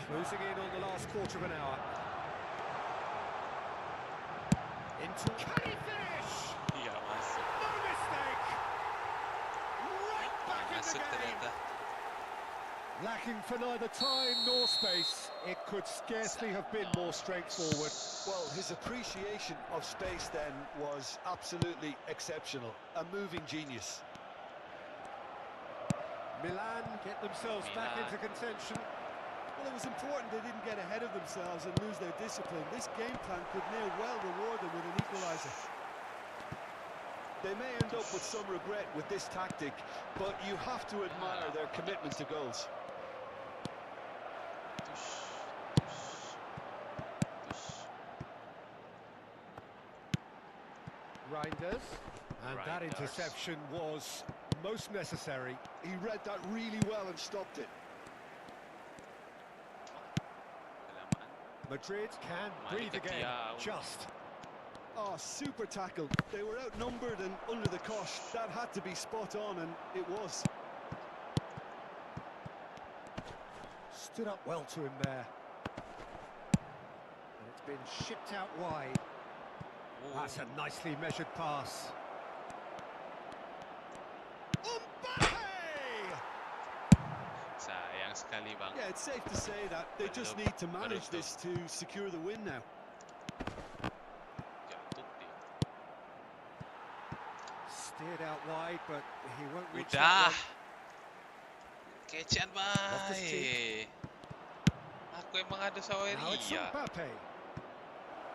Closing in on the last quarter of an hour. Into... Can he finish? Iya masuk. No mistake! Right back in the Masuk game! ternyata. Lacking for neither time nor space, it could scarcely have been more straightforward. Well, his appreciation of space then was absolutely exceptional. A moving genius. Milan get themselves back into contention. Well, it was important they didn't get ahead of themselves and lose their discipline. This game plan could near well reward them with an equaliser. They may end up with some regret with this tactic, but you have to admire their commitment to goals. Reinders, and that interception was most necessary. He read that really well and stopped it. Madrid can breathe again, just. Oh, super tackle. They were outnumbered and under the cosh. That had to be spot on, and it was. Stood up well to him there. And it's been shipped out wide. That's a nicely measured pass. Mbappe! Sayang sekali bang. Yeah, it's safe to say that they just need to manage this to secure the win now. Jatuh dia. Steered out wide, but he won't reach Udah. that one. Kecian baik. Aku emang ada sawer Now it's iya. Mbappe.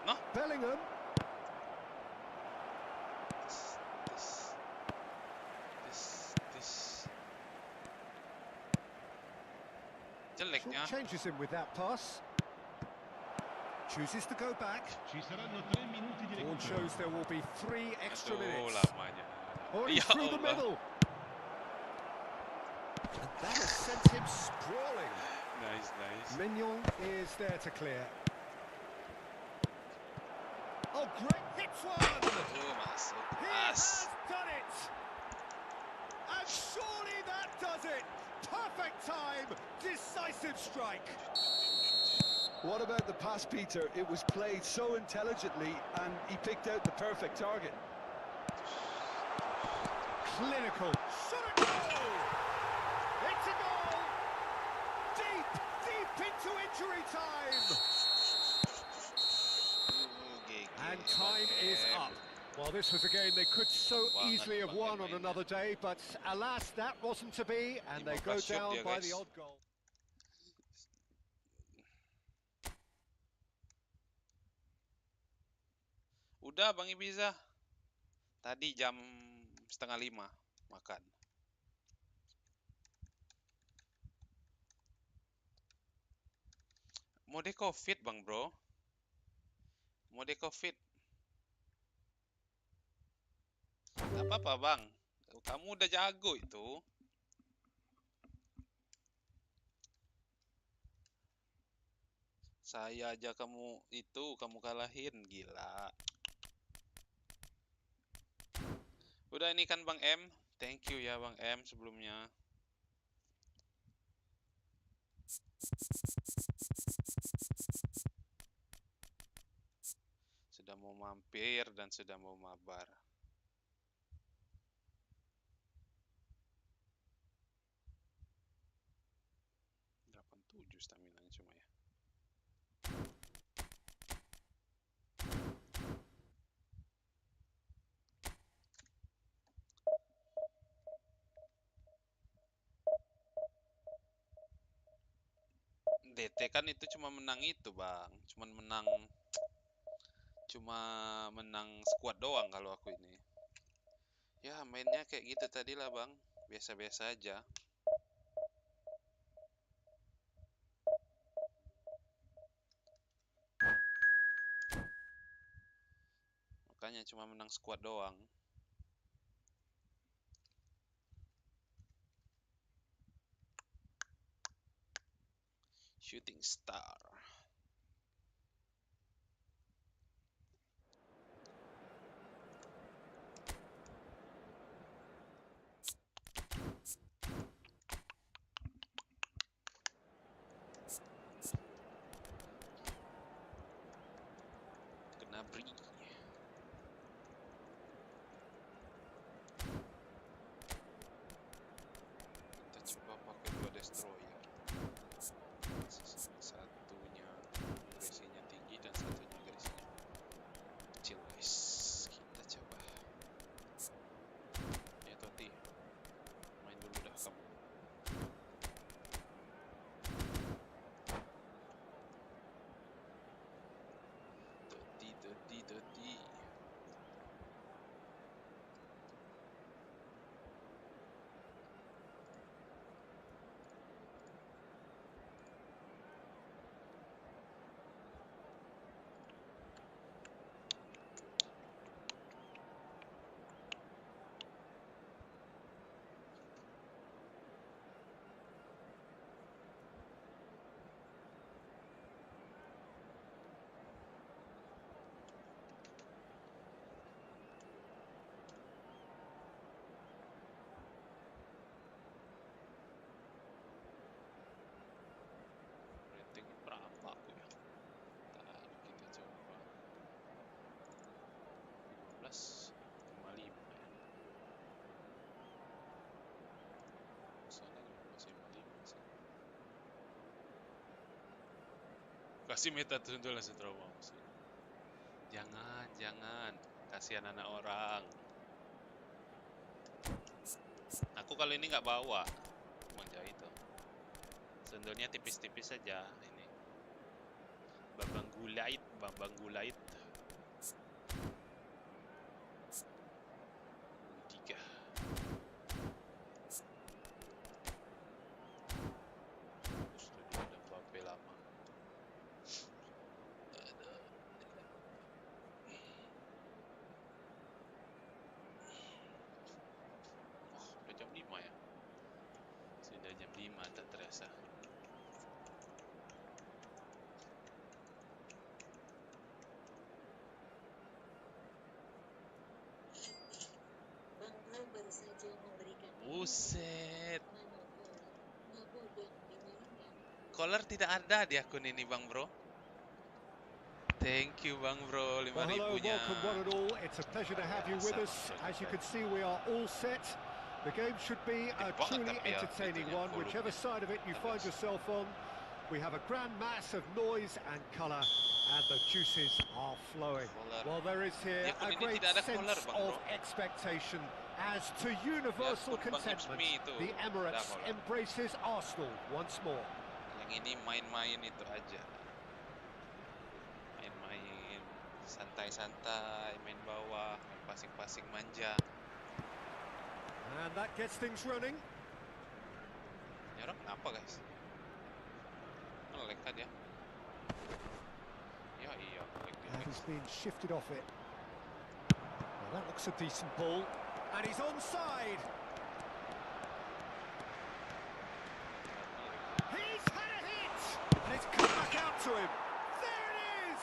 No? Bellingham. jeleknya. Changes him with that pass. Chooses to go back. Ci saranno 3 minuti di Horn recupero. shows there will be 3 extra minutes. Lamanya. Already Ya through the Allah. middle. And that has sent him sprawling. Nice. Mignon is there to clear. Oh, great hits one! Masuk. He has done it! And surely that does it! Perfect time, decisive strike. What about the pass, Peter? It was played so intelligently and he picked out the perfect target. Clinical. Shot a goal! It's a goal! Deep into injury time! And time is up. Well, this was a game they could so easily have won on another day, but alas, that wasn't to be, and they go down by the odd goal. Udah Bang Ibiza. Tadi jam 4:30 makan. Mode Covid Bang Bro. Mode Covid. Gak apa-apa Bang. Kamu udah jago itu. Saya aja kamu kalahin, gila. Udah ini kan Bang M. Thank you ya Bang M sebelumnya. Sudah mau mampir dan sudah mau mabar. Tujuh stamina cuma ya. DT kan itu cuma menang itu Bang, cuma menang squad doang kalau aku ini. Ya mainnya kayak gitu tadi lah Bang, biasa-biasa aja. Makanya cuma menang squad doang. Shooting star. Kena beri. Kita coba pakai 2 destroyer. Satunya agresinya tinggi dan satunya agresinya kecil guys. Kita coba. Ya Toti, main dulu dah kamu. Toti. Rating berapa aku ya? Ntar kita coba 15.55 ya. Soalnya 15.55 sih. Kasih meta tundul langsung trauma sih. Jangan. Kasihan anak orang. Aku kalau ini nggak bawa. Manja itu. Sendulnya tipis-tipis saja ini. Babang gulait. 3. biasa. Buset. Caller tidak ada di akun ini, Bang Bro. Thank you, Bang Bro, 5.000-nya. Well, hello, welcome one and all. It's a pleasure to have you with us. As you can see, we are all set. The game should be a truly entertaining one, whichever side of it you find yourself on. We have a grand mass of noise and colour, and the juices are flowing. Well, there is here a great sense of expectation as to universal contentment. The Emirates embraces Arsenal once more. Yang ini main-main itu aja. Main-main santai-santai, main bawah, main passing-passing manja. And that gets things running. Ini orang kenapa, guys? Nge-lag kan ya? Ya iya, nge-lag dia. And he's been shifted off it. Well, that looks a decent ball. And he's onside. He's had a hit. And it's come back out to him. There it is.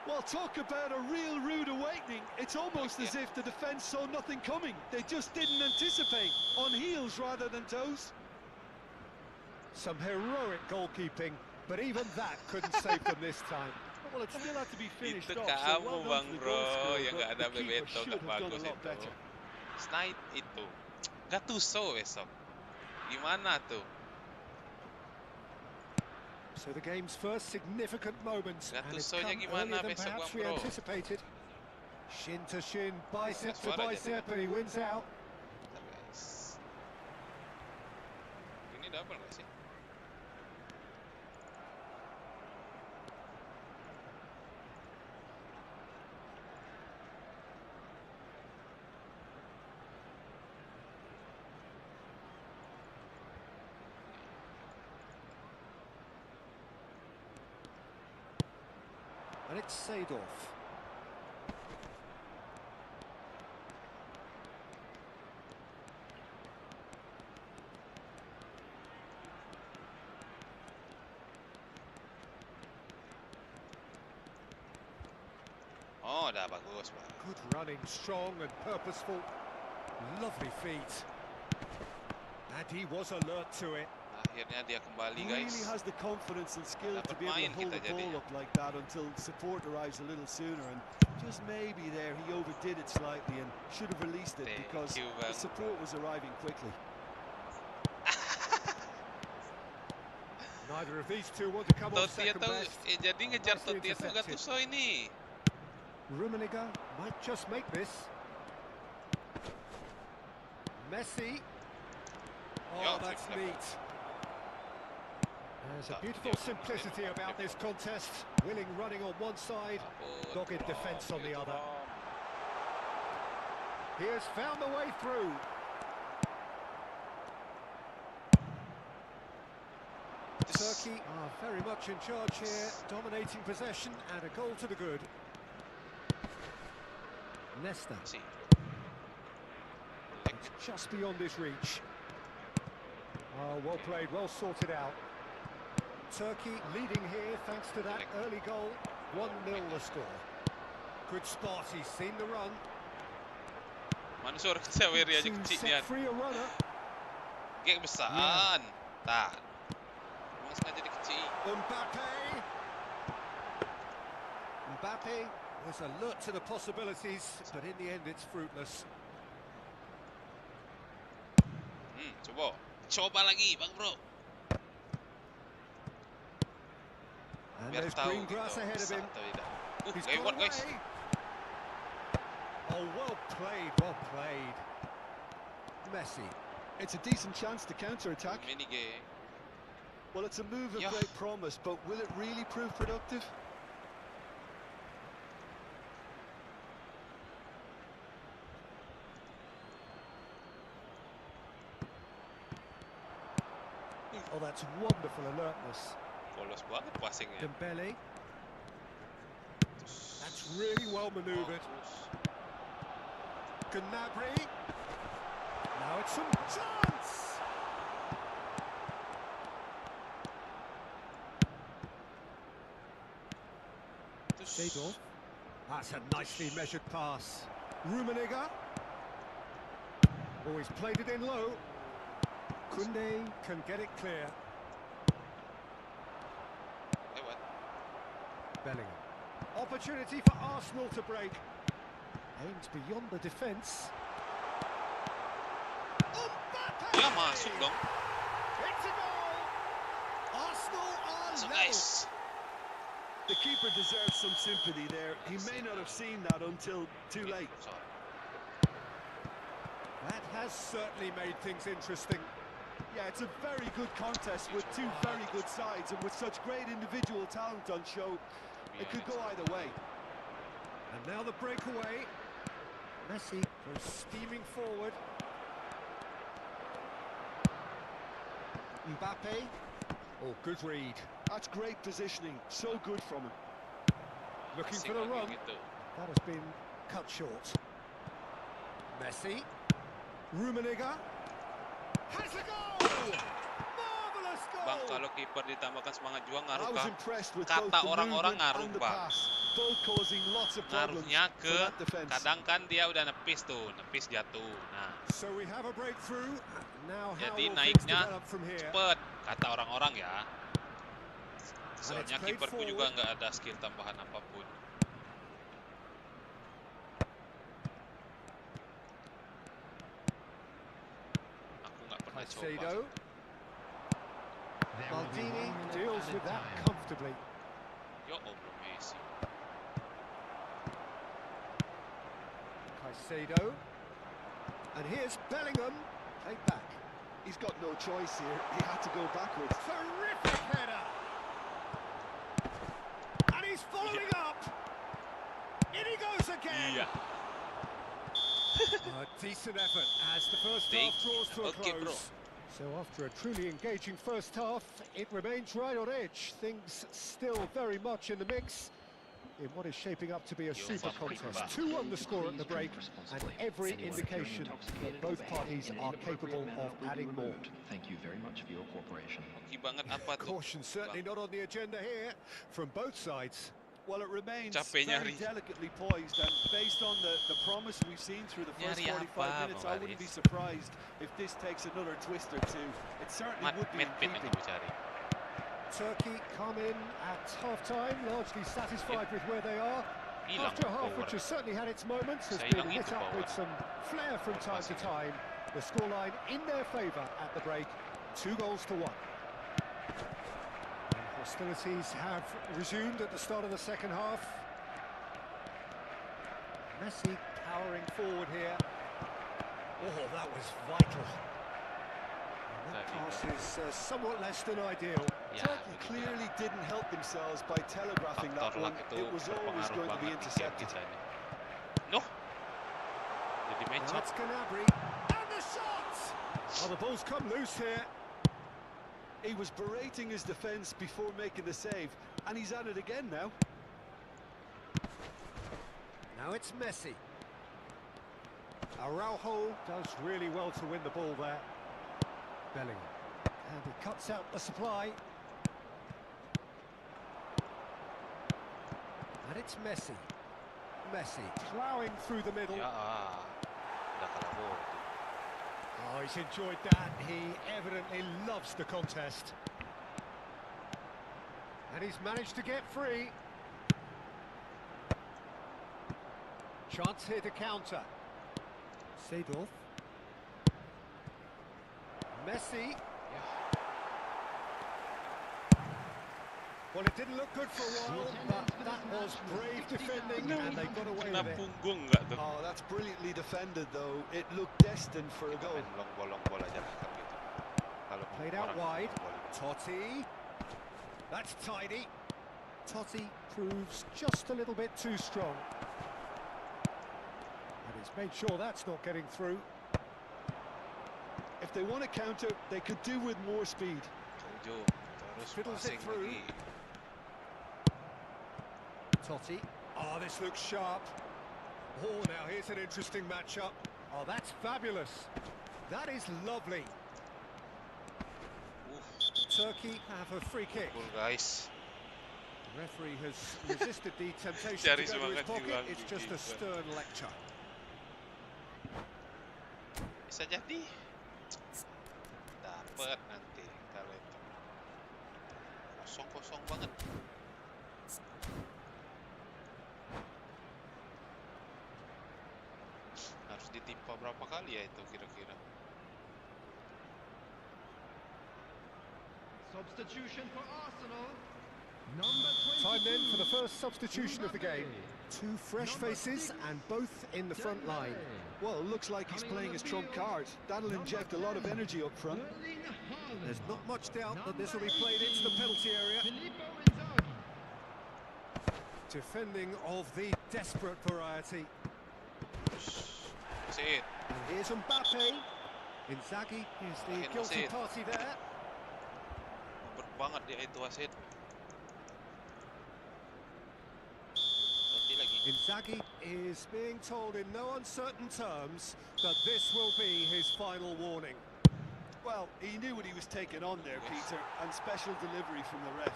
Well, talk about a real rude awakening. It's almost as if the defence saw nothing coming. They just didn't anticipate. On heels rather than toes. Some heroic goalkeeping, but even that couldn't save them this time. Well, it still had to be finished Itu off. kamu, So well Bang done to the Bro, goal yang scorer, nggak ada but the keeper Bebeto, should nggak have done a bagus lot itu. better. Snipe itu. Gattuso besok. Gimana tuh? So the game's first significant moments, and it's come Gattusonya gimana earlier than besok, perhaps Bang we Bro? anticipated. Shin to shin, bicep to Suara bicep, jadi. and he wins out. Bentar, guys. Ini double nggak sih? And it's Seedorf. Oh, udah bagus, Bang. Good running, strong and purposeful. Lovely feet. And he was alert to it. Akhirnya dia kembali, He guys. really has the confidence and skill to Dapat be able main to hold kita the ball jadinya. up like that until support arrives a little sooner, and just maybe there he overdid it slightly and should have released it because the support was arriving quickly. Neither of these two want to come on Totti second atau best. jadi ngejar Nicely Totti atau intercepted. Gattuso ini. Rummenigge might just make this. Messi. Oh, that's neat. There's a beautiful simplicity about this contest. Willing running on one side, dogged defence on the other. He has found the way through. Turkey are very much in charge here, dominating possession and a goal to the good. Nesta. It's just beyond his reach. Oh, well played, well sorted out. Turkey leading here thanks to that early goal. 1-0 the score. Good spot, he's seen the run. Mana suara Saweri aja To kecil set nian. free a runner. Gek besaan. Tak. Emang sengaja dikecil. Mbappe was alert to the possibilities, but in the end it's fruitless. Coba lagi, Bang Bro. And Biar there's tahu green grass gitu, ahead of bisa him. atau tidak. He's Lewat, gone guys. away. Oh, well played, well played. Messi. It's a decent chance to counter-attack. Mini game. Well, it's a move of Yeah. great promise, but will it really prove productive? Oh, that's wonderful alertness. Polos banget passingnya. Dembele. That's really well manoeuvred. Gnabry. Now it's some chance. Seedorf. That's a nicely measured pass. Rummenigge. Always played it in low. Kunde can get it clear. Bellingham. Opportunity for Arsenal to break. Aims beyond the defence. Ya masuk dong. It's a goal. Arsenal are So level. guys. The keeper deserves some sympathy there. He may not have seen that until too late. That has certainly made things interesting. Yeah, it's a very good contest with two very good sides, and with such great individual talent on show, it could go either way. And now the breakaway. Messi goes steaming forward. Mbappe. Oh, good read. That's great positioning. So good from him. Looking for the run. That has been cut short. Messi. Rummenigge. Has a goal! Marvellous goal! Bang, kalau kiper ditambahkan semangat juang I ngaruh was kah? impressed with Kata both the orang-orang movement ngaruh, and the Bang. pass, both causing lots of problems Ngaruhnya for ke that defense. kadang kan dia udah nepis tuh, nepis jatuh. Nah, So we have a breakthrough. Now how jadi will things naiknya develop from here? cepet, kata orang-orang ya. Soalnya played kiperku forward. juga nggak ada skill tambahan apapun. Aku nggak pernah coba. Caicedo. Maldini deals with that comfortably. Ya Allah, Messi. Caicedo. And here's Bellingham. Played back. He's got no choice here. He had to go backwards. Terrific header. And he's following up. In he goes again. Iya. A decent effort as the first half draws to a Okay, bro. close. So after a truly engaging first half, it remains right on edge. Things still very much in the mix in what is shaping up to be a super contest. 2 on the score at the break, and every indication that both parties are capable of adding more. Thank you very much for your cooperation. Hoki banget apa tuh? Caution certainly not on the agenda here from both sides. Well, it remains Capek very nyari. delicately poised, and based on the promise we've seen through the first Nyari 45 apa, minutes, Bang I wouldn't be Aris? surprised if this takes another twist or two. It certainly would be in Medpit yang keeping. aku cari. Turkey come in at half-time, largely satisfied with where they are. Hilang After a half power. which has certainly had its moments, has Saya been hilang lit itu up power. with some flair from time to time. The scoreline in their favour at the break, 2 goals to 1. And hostilities have resumed at the start of the second half. Messi powering forward here. Oh, that was vital. And that pass is somewhat less than ideal. Ya, Turkey begitu. clearly didn't help themselves by telegraphing that Faktor one. luck itu It was always berpengaruh going to be banget di game intercepted. kita ini. Noh, jadi match Now up. it's Gnabry. And the shot! Oh, the ball's come loose here. He was berating his defence before making the save, and he's at it again now. Now it's Messi. Araujo does really well to win the ball there. Bellingham. And he cuts out the supply. And it's Messi. Messi ploughing through the middle. Ya, udah kalah gol. Oh, he's enjoyed that. He evidently loves the contest. And he's managed to get free. Chance here to counter. Seedorf. Messi. Well, it didn't look good for a while, but that was brave defending, and they got away Kena with it. punggung nggak tuh? Oh, that's brilliantly defended, though. It looked destined for a goal. Main long bola aja kan gitu. Kalau Played out orang wide. long bola gitu. Totti. That's tidy. Totti proves just a little bit too strong. And he's made sure that's not getting through. If they want to counter, they could do with more speed. Jojo, terus Fiddles it passing through. lagi. Totti. Oh, this looks sharp. Oh, now here's an interesting matchup. Oh, that's fabulous. That is lovely. Turkey have a free kick. Cool guys. Referee has resisted the temptation to go to his pocket. It's just a stern lecture. Bisa jadi dapat nanti kalau itu kosong banget. Harus ditimpa berapa kali ya itu kira-kira? Substitution for Arsenal. Time then for the first substitution of the game. Two fresh faces and both in the front line. Well, it looks like he's playing his trump card. That'll inject a lot of energy up front. There's not much doubt that this will be played into the penalty area. Defending of the desperate variety. See it. And here's Mbappe. Inzaghi is the guilty party there. Ngobrol banget dia itu wasit. Inzaghi is being told in no uncertain terms that this will be his final warning. Well, he knew what he was taking on there, Peter, and special delivery from the ref.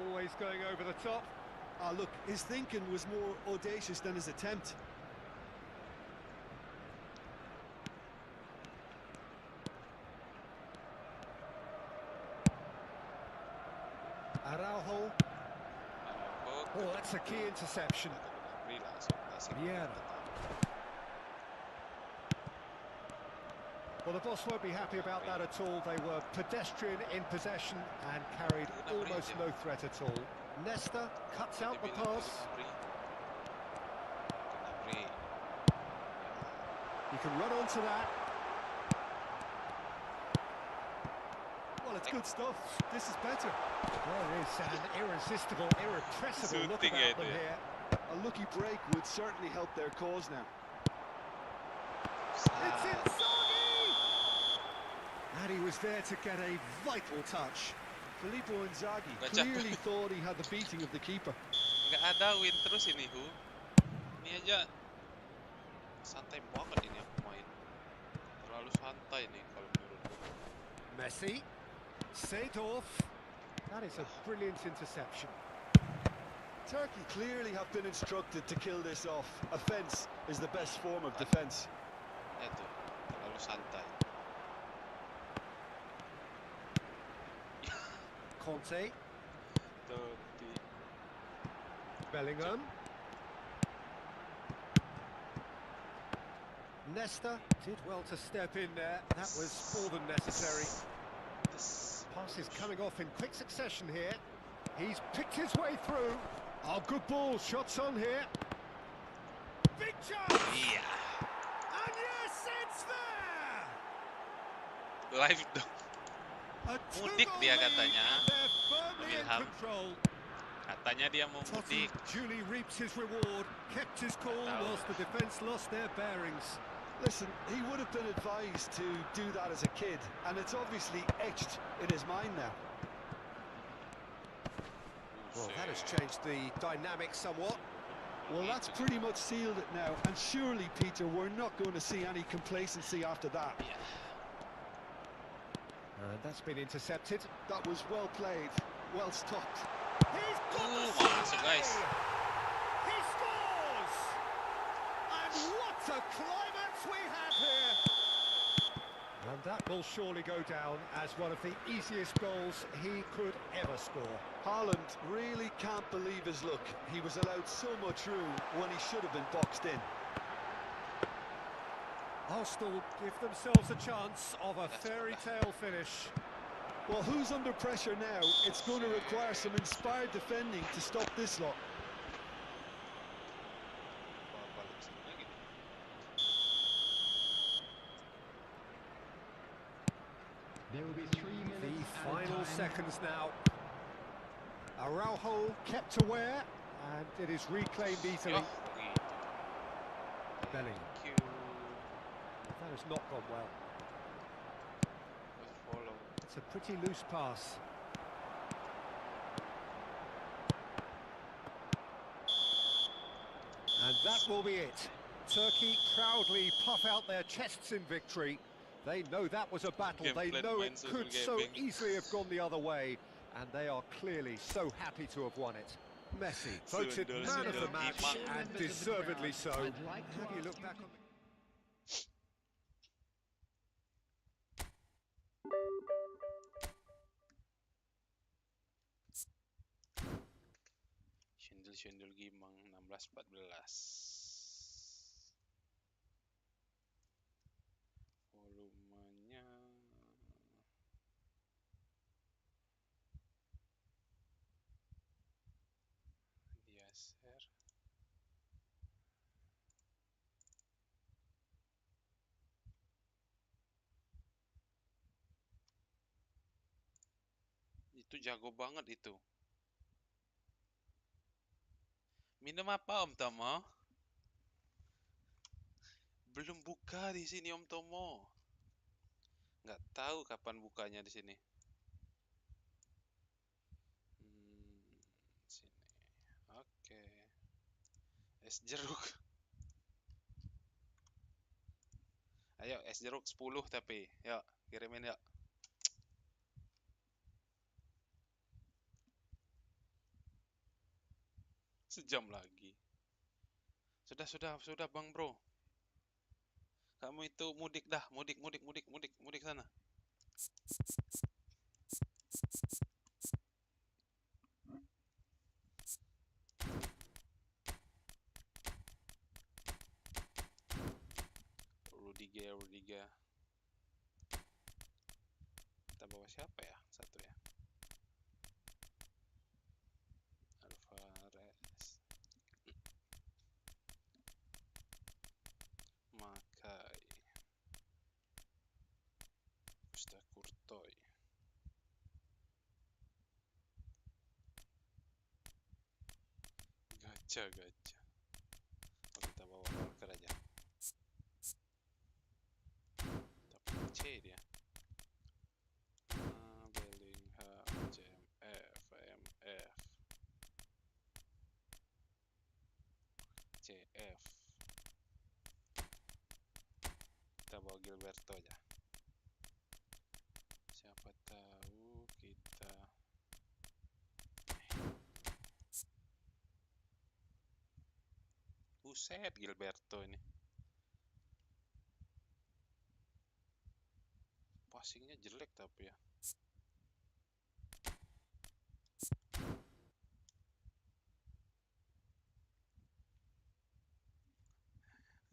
Always going over the top. Ah, look, his thinking was more audacious than his attempt. Araujo. Oh, that's a key interception. Yeah. Well, the boss won't be happy about that at all. They were pedestrian in possession and carried almost no threat at all. Nesta cuts out the pass. He can run onto that. Well, it's good stuff. This is better. There is an irresistible, irrepressible look about them here. A lucky break would certainly help their cause now. It's Inzaghi! And he was there to get a vital touch. Filippo Inzaghi clearly thought he had the beating of the keeper. Nggak ada win terus ini, Hu. Ini aja santai banget ini yang main. Terlalu santai nih kalau menurutku. Messi. Seedorf. That is a brilliant interception. Turkey clearly have been instructed to kill this off. Offence is the best form of defence. Itu terlalu santai. Conte. Bellingham. Nesta did well to step in there. That was more than necessary. Pass is coming off in quick succession here. He's picked his way through. Oh, good ball. Shots on here. Big chance! Iya. And yes, it's there! Live dong. Mudik dia katanya. Wilham. Katanya dia mau mudik. Julie reaps his reward, kept his cool whilst the defence lost their bearings. Listen, he would have been advised to do that as a kid, and it's obviously etched in his mind now. Well, that has changed the dynamic somewhat. Well, that's pretty much sealed it now, and surely, Peter, we're not going to see any complacency after that. That's been intercepted. That was well played, well stopped. He's got masuk guys. He scores! And what a climax we have here! And that will surely go down as one of the easiest goals he could ever score. Haaland really can't believe his luck. He was allowed so much room when he should have been boxed in. Arsenal give themselves a chance of a fairy tale finish. Well, who's under pressure now? It's going to require some inspired defending to stop this lot. There will be 3 minutes. The final seconds now. Araujo kept aware, and it is reclaimed easily. Bellingham. That has not gone well. It's a pretty loose pass. And that will be it. Turkey proudly puff out their chests in victory. They know that was a battle. They know it could so easily have gone the other way. and they are clearly so happy to have won it. Messi, voted man of the match, and deservedly so. Have you looked back on the... Syendul Gimang 16-14. Volumenya dia share. Itu jago banget itu. Minum apa Om Tomo? Belum buka di sini Om Tomo. Nggak tahu kapan bukanya di sini. Sini. Oke. Es jeruk. Ayo es jeruk 10 tapi. Yuk, kirimin yuk. Sejam lagi. Sudah Bang Bro. Kamu itu mudik dah, mudik sana. Rudiger. Kita bawa siapa ya? Satu ya. Alvarez. Makai. Costa Kurtoy. Gacha. Oh, kita bawa Walker aja. Tapi C dia. Bellingham, CMF, MF, CF. Kita bawa Gilberto aja. Siapa tahu kita Buset Gilberto ini. Passingnya jelek tapi ya.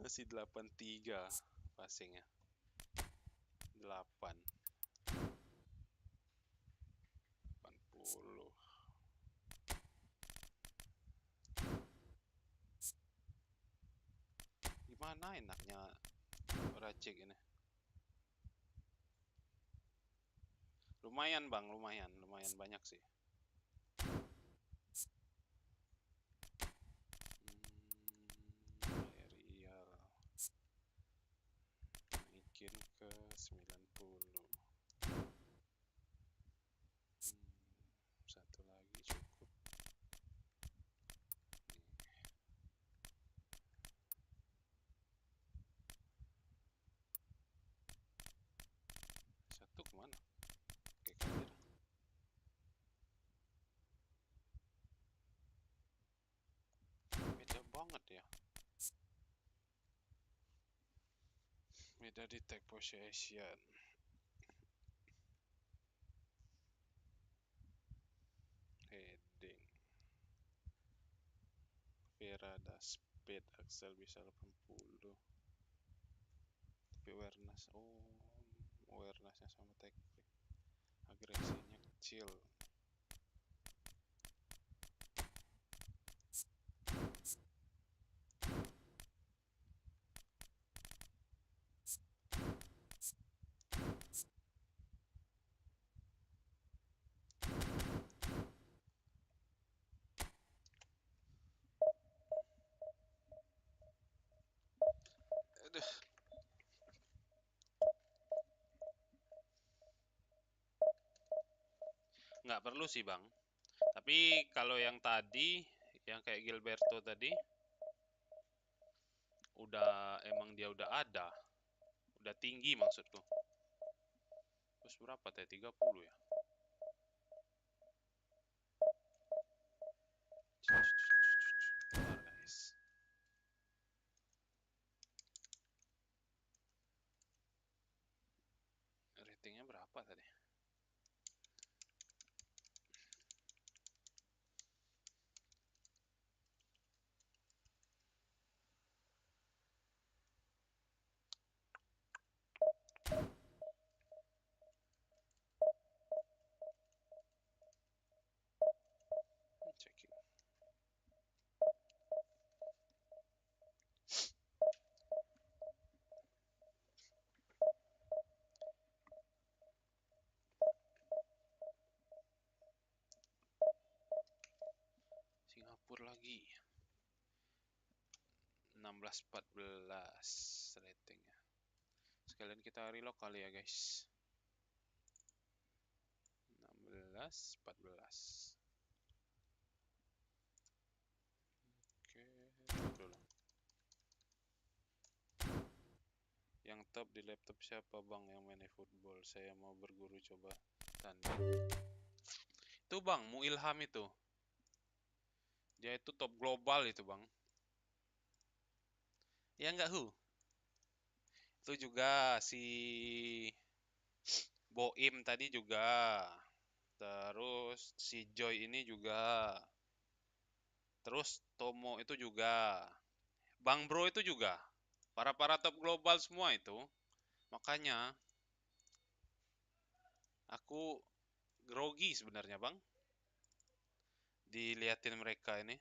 Masih 83 passingnya. 8. 80. Gimana enaknya racik ini? Lumayan Bang, lumayan banyak sih. Aerial naikin ke 90. Satu lagi cukup. Satu kemana? Oke, kadir. Beda banget ya. Beda di tag possession. Heading. Vera ada speed, Axel bisa 80. Tapi awarenessnya sama tackling. Agresinya kecil. Aduh. Nggak perlu sih Bang. Tapi kalau yang tadi, yang kayak Gilberto tadi, emang dia udah ada. Udah tinggi maksudku. Terus berapa teh? 30 ya? ratingnya berapa tadi? Checking. Singapura lagi 16-14 ratingnya. Sekalian kita reload kali ya guys. 16-14. Oke, dulu. Yang top di laptop siapa bang yang main efootball? Saya mau berguru coba tanding. Itu bang, Mu Ilham itu. Dia itu top global itu bang. Ya enggak Hu? Itu juga si Boim tadi juga. Terus si Joy ini juga. Terus Tomo itu juga. Bang Bro itu juga. Para top global semua itu. Makanya aku grogi sebenarnya bang. Diliatin mereka ini.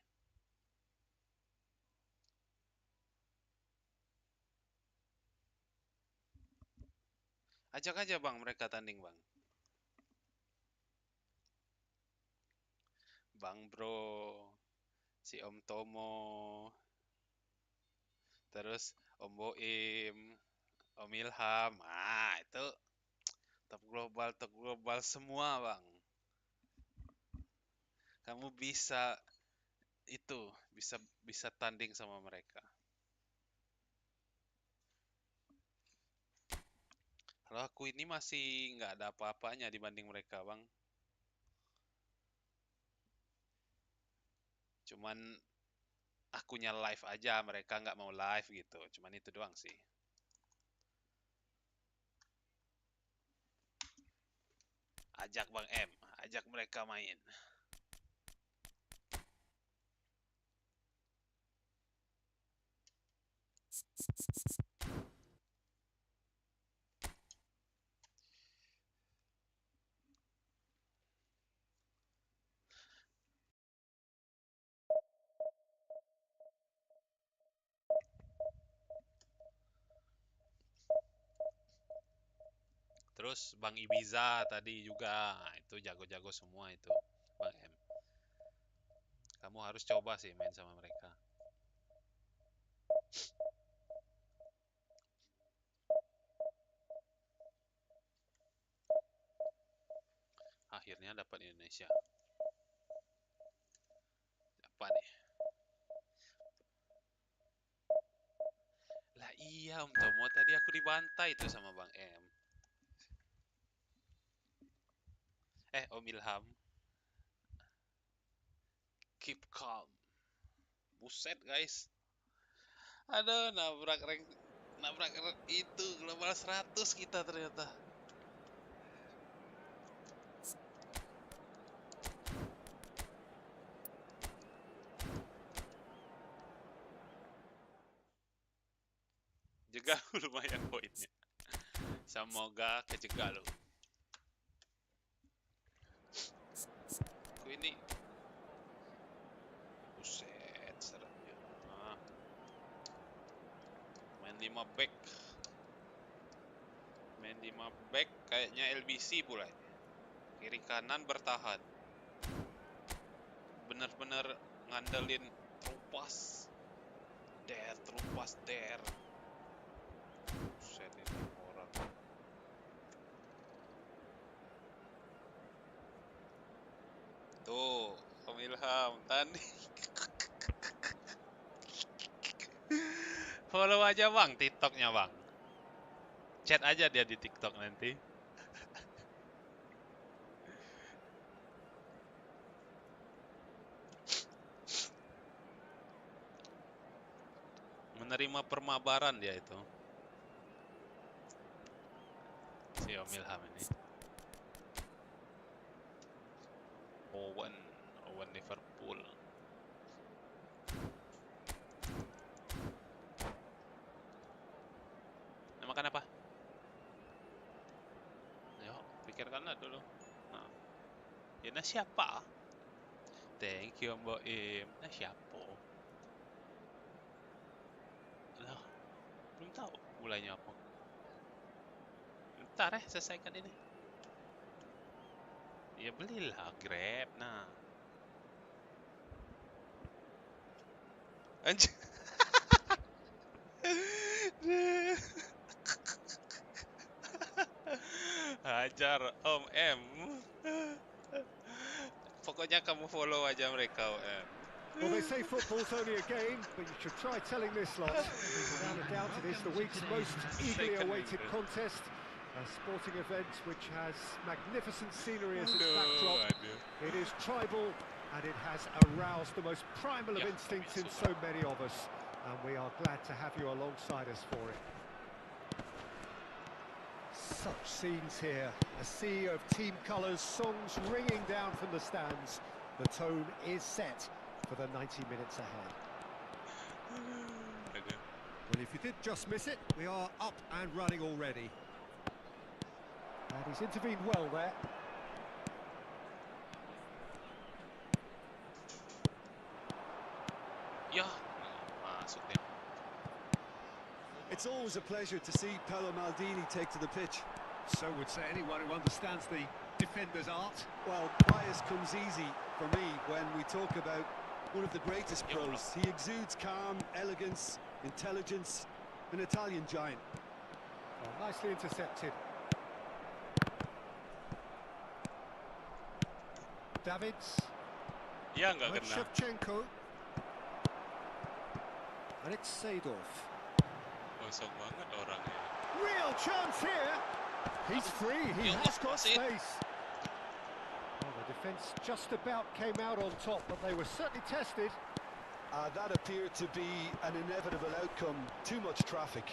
Ajak aja bang mereka tanding bang. Bang Bro, si Om Tomo, terus Om Boim, Om Ilham. Ah, itu top global semua bang. Kamu bisa itu, bisa tanding sama mereka. Kalau aku ini masih nggak ada apa-apanya dibanding mereka bang. Cuman akunya live aja, mereka nggak mau live gitu. Cuman itu doang sih. Ajak Bang M, ajak mereka main. Terus Bang Ibiza tadi juga, itu jago-jago semua itu, Bang M. Kamu harus coba sih main sama mereka. Akhirnya dapat Indonesia. Apa nih? Lah iya Om Tomo, tadi aku dibantai itu sama Bang M. Om Ilham. Keep calm. Buset guys. Aduh, nabrak itu global 100 kita ternyata. Jegal lumayan poinnya. Semoga kejegal lo. Aku ini buset seremnya. Main 5 back. Main 5 back kayaknya LBC pula. Kiri kanan bertahan. Bener-bener ngandelin terupas. Terupas. Buset ini orang. Tuh, Om Ilham tadi. Follow aja bang TikToknya bang. Chat aja dia di TikTok nanti. Menerima permabaran dia itu. Si Ayo Milham ini. Owen Liverpool. Nah, makan apa? Ayo, pikirkanlah dulu. Nah, ya nah siapa? Thank you Mbak Im. Nah siapa? Lah, belum tahu mulainya apa. Bentar selesaikan ini. Ya belilah Grab. Nah. Anjir. Hajar Om M. Pokoknya kamu follow aja mereka Om M. Well, they say football's only a game, but you should try telling this lot. Without a doubt, it is the week's most eagerly awaited contest. A sporting event which has magnificent scenery as its backdrop. It is tribal, and it has aroused the most primal of instincts in so many of us. And we are glad to have you alongside us for it. Such scenes here, a sea of team colours, songs ringing down from the stands. The tone is set for the 90 minutes ahead. Well, if you did just miss it, we are up and running already. And he's intervened well there. Ya, masuk deh. It's always a pleasure to see Paolo Maldini take to the pitch. So would say anyone who understands the defender's art. Well, bias comes easy for me when we talk about one of the greatest pros. He exudes calm, elegance, intelligence, an Italian giant. Oh, nicely intercepted. Davids. Ya nggak kena. Shevchenko. And it's Seedorf. Kosong banget orangnya. Real chance here. He's free. He has got space. Well, the defence just about came out on top, but they were certainly tested. That appeared to be an inevitable outcome. Too much traffic.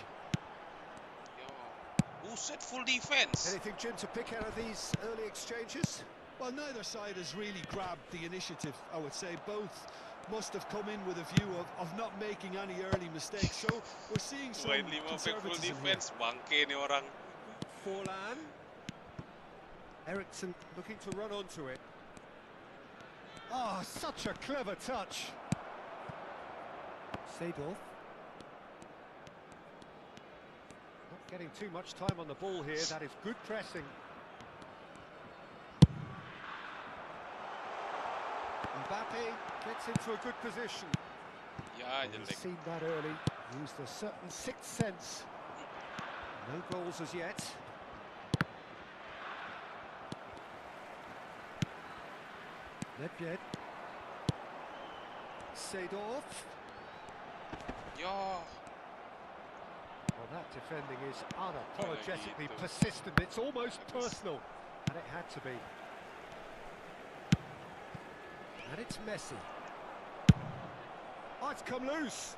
Who set full defense? Anything, Jim, to pick out of these early exchanges? Well, neither side has really grabbed the initiative, I would say. Both must have come in with a view of not making any early mistakes. So we're seeing some conservatism here. Bangke nih orang. Forlan. Eriksson looking to run onto it. Oh, such a clever touch. Seedorf. Not getting too much time on the ball here. That is good pressing. Mbappe gets into a good position. Ya, He's seen that early. Used a certain sixth sense. No goals as yet. Nedved. Seedorf. Ya. Well, that defending is unapologetically persistent. It's almost personal, and it had to be. And it's Messi. Oh, it's come loose.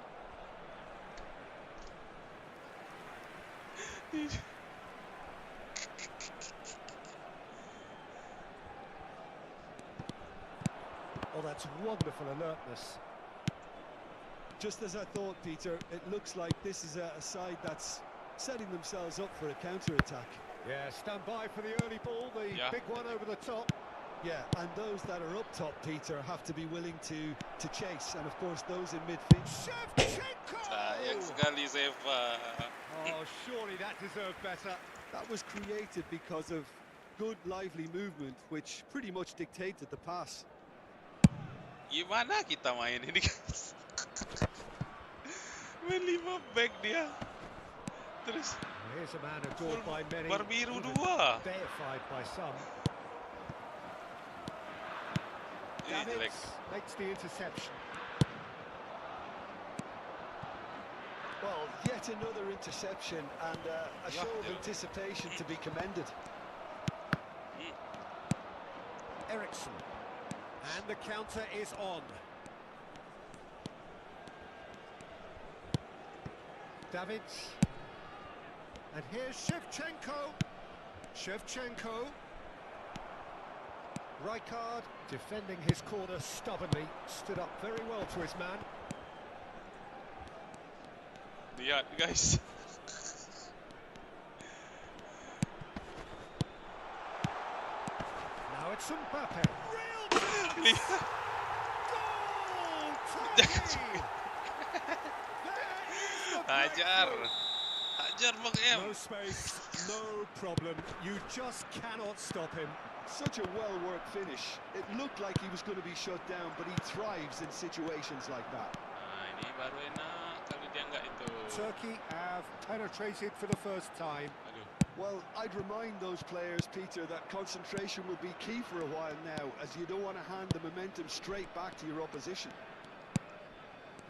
Oh, that's wonderful alertness. Just as I thought, Peter, it looks like this is a side that's setting themselves up for a counter-attack. Yeah, stand by for the early ball, the big one over the top. Yeah, and those that are up top, Peter, have to be willing to chase, and of course those in midfield. Shevchenko! Sayang sekali Seva. Oh, surely that deserved better. That was created because of good, lively movement, which pretty much dictated the pass. Gimana kita main ini guys? Main 5 back dia. Terus Here's a man adored by many, Barbiru even 2. deified by some. Davids makes the interception. Well, yet another interception and a show of anticipation to be commended. Eriksson. And the counter is on. Davids. And here's Shevchenko. Shevchenko. Rijkaard defending his corner stubbornly, stood up very well to his man. Lihat guys. Now it's Mbappe. Lihat. Hajar. Hajar Bang M. No space, no problem. You just cannot stop him. Such a well-worked finish. It looked like he was going to be shut down, but he thrives in situations like that. Nah, ini baru enak kalau dia nggak itu. Turkey have penetrated for the first time. Aduh. Well, I'd remind those players, Peter, that concentration will be key for a while now, as you don't want to hand the momentum straight back to your opposition.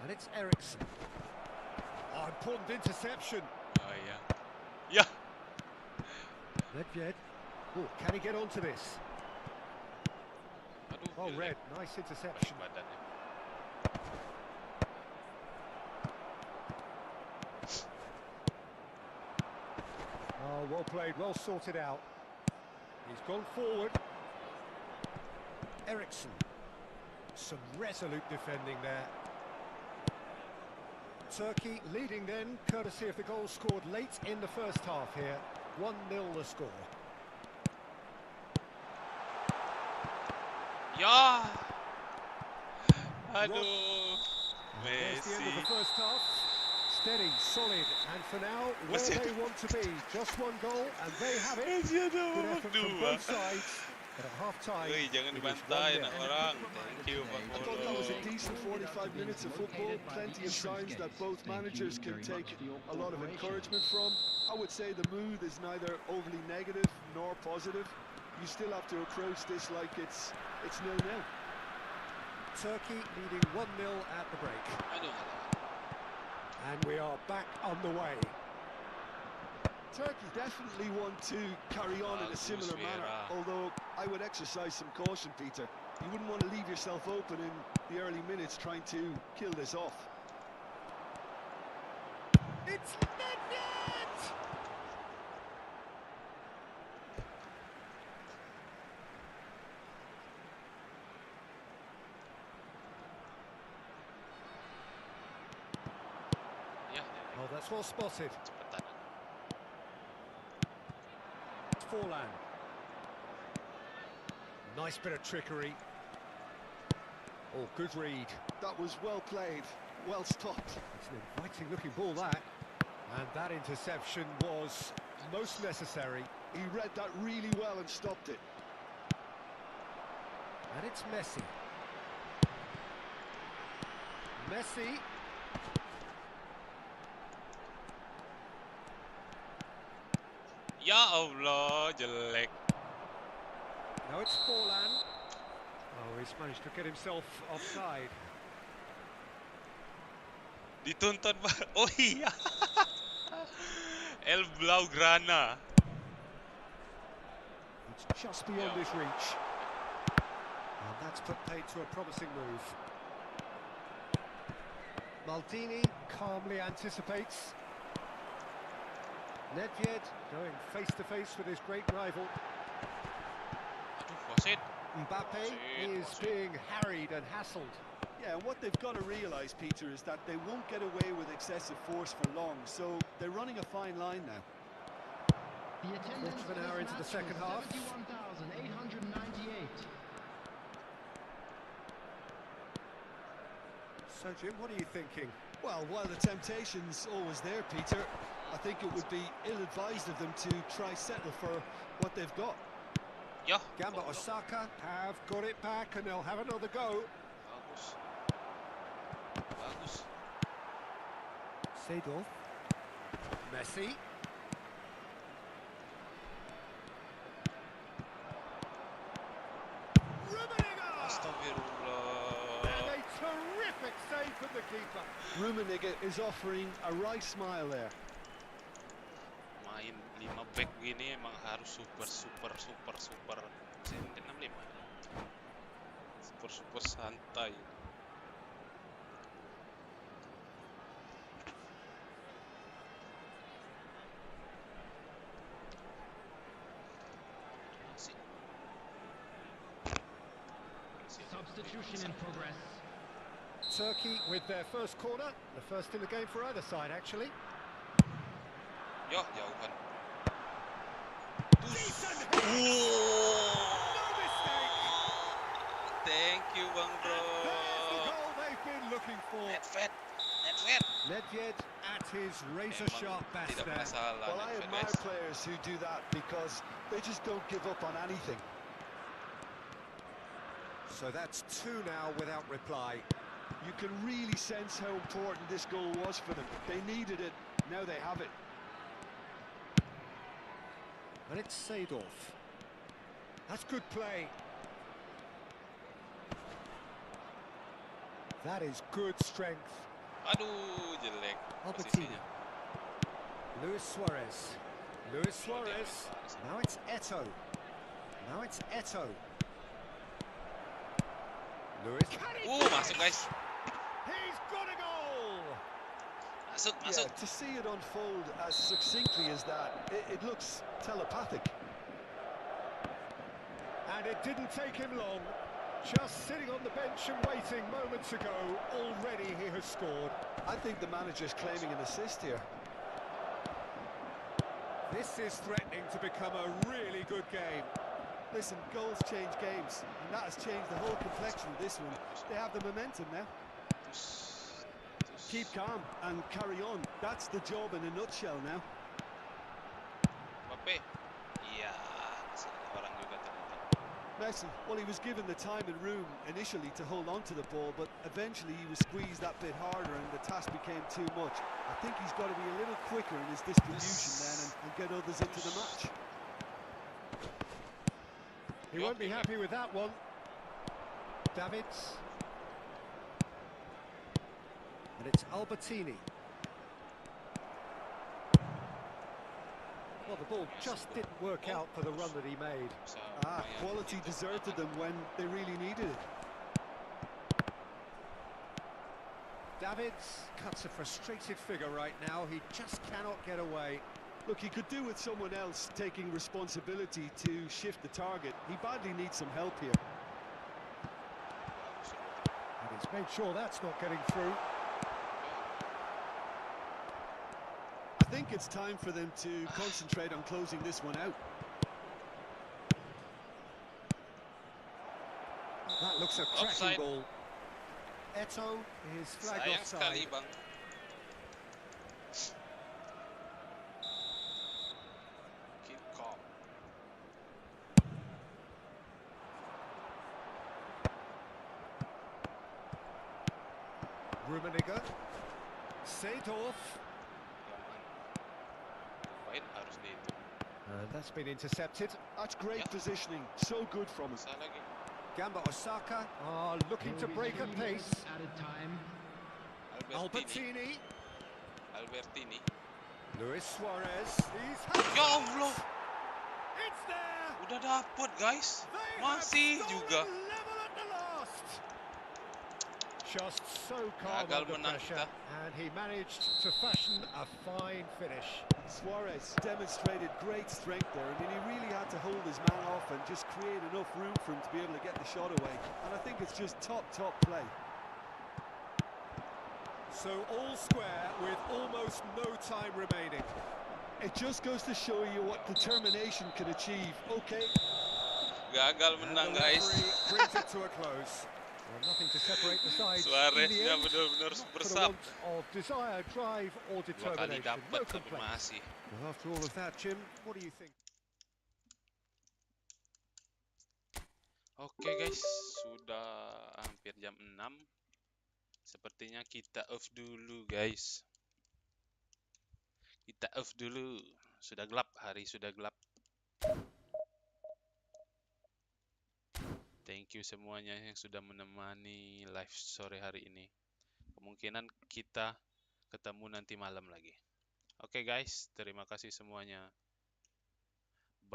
And it's Ericsson. Oh, important interception. Oh iya. Ya. Nedved. Oh, can he get onto this? Aduh. Oh, jelek. Red, nice interception. Badannya. Oh, well played, well sorted out. He's gone forward. Ericsson. Some resolute defending there. Turkey leading then, courtesy of the goal scored late in the first half here. 1-0 the score. Ya. Aduh. There's the end of the Messi. first half. Steady, solid, and for now, where Masih they ada. want to be. Just one goal, and they have it. Masih ada Good babak effort from dua. both sides. But at half-time, Woi, jangan it is dibantai 1-0. anak orang. Thank you Pak I thought that was a Bolo. decent 45 minutes of football, plenty of signs that both managers can take a lot of encouragement from. I would say the mood is neither overly negative nor positive. You still have to approach this like it's 0-0. Turkey leading 1-0 at the break. Aduh. And we are back on the way. Turkey definitely want to carry on in a similar manner, Vieira. although I would exercise some caution, Peter. You wouldn't want to leave yourself open in the early minutes trying to kill this off. It's Nedved! Ya, Oh, that's well spotted. cepetan. Forlan. Nice bit of trickery. Oh, good read. That was well played, well stopped. It's an inviting looking ball, that. And that interception was most necessary. He read that really well and stopped it. And it's Messi. Messi. Ya Allah, jelek. Now it's Forlan. Oh, he's managed to get himself offside. Dituntun Pak. Oh iya. El Blaugrana. It's just beyond his reach. And that's put paid to a promising move. Maldini calmly anticipates. Nedved going face to face with his great rival. Aduh, wasit. Mbappe is Wasit. being harried and hassled. Yeah, and what they've got to realise, Peter, is that they won't get away with excessive force for long, so they're running a fine line now. The attendance Quarter of an hour into the second half. 71,898. So, Jim, what are you thinking? Well, while the temptation's always there, Peter, I think it would be ill-advised of them to try settle for what they've got. Ya. Gamba goblok. Osaka have got it back and they'll have another go. Bagus. Bagus. Seedorf. Messi. Astagfirullah. And a terrific save from the keeper. Rummenigge is offering a right smile there. Main 5 back gini emang harus super. Saya mungkin 65. Super santai. Substitution in progress. Turkey with their first corner, the first in the game for either side, actually. Yo, jauhan. Decent hit! Oh. No mistake! Thank you, Bang Bro. There's the goal they've been looking for. Nedved. Nedved at his razor-sharp best Tidak there. masalah, Well, I Nedved, admire guys. players who do that because they just don't give up on anything. So that's two now without reply. You can really sense how important this goal was for them. They needed it, now they have it. And it's Seedorf. That's good play. That is good strength. Aduh, jelek Albertini. posisinya. Luis Suarez. Luis Suarez. Now it's Eto'o. Now it's Eto'o. Luis. Masuk guys. He's got a goal! Masuk. Yeah, to see it unfold as succinctly as that, it looks telepathic. And it didn't take him long. Just sitting on the bench and waiting moments ago, already he has scored. I think the manager's claiming an assist here. This is threatening to become a really good game. Listen, goals change games, and that has changed the whole complexion of this one. They have the momentum now. Keep calm and carry on. That's the job in a nutshell now. Mbappe. Iya, masih ada orang juga ternyata. Messi, well, he was given the time and room initially to hold on to the ball, but eventually he was squeezed that bit harder and the task became too much. I think he's got to be a little quicker in his distribution then and get others into the match. He won't be happy with that one. Davids. And it's Albertini. Well, the ball just didn't work out for the run that he made. Quality deserted them when they really needed it. Davids cuts a frustrated figure right now. He just cannot get away. Look, he could do with someone else taking responsibility to shift the target. He badly needs some help here. And he's made sure that's not getting through. I think it's time for them to concentrate on closing this one out. That looks a cracking Offside. ball. Eto'o is flagged Sayang offside. sekali, Bang. Keep calm. Rummenigge. Seedorf. Main harus di itu. And that's been intercepted. That's great Yeah. positioning. So good from him. Salah lagi. Gamba Osaka are looking to break at pace. Added time. Albertini. Albertini. Luis Suarez. He's Ya Allah, It's there. udah dapet guys. They Masih have juga. stolen level at the last. Just so calm Gagal under menang pressure, kita. and he managed to fashion a fine finish. Suarez demonstrated great strength there. I mean, he really had to hold his man off and just create enough room for him to be able to get the shot away. And I think it's just top play. So all square with almost no time remaining. It just goes to show you what determination can achieve. Okay, Gagal And menang the guys. referee brings it to a close. Well, nothing to separate the sides. In the Suareznya end, benar-benar not for the bersab. want of desire, drive, or 2 kali determination. dapat No tapi complaints. masih. Well, after all of that, Jim, what do you think? Oke guys, sudah hampir jam 6. Sepertinya kita off dulu guys. Kita off dulu. Sudah gelap, hari sudah gelap. Thank you semuanya yang sudah menemani live sore hari ini. Kemungkinan kita ketemu nanti malam lagi. Oke guys, terima kasih semuanya.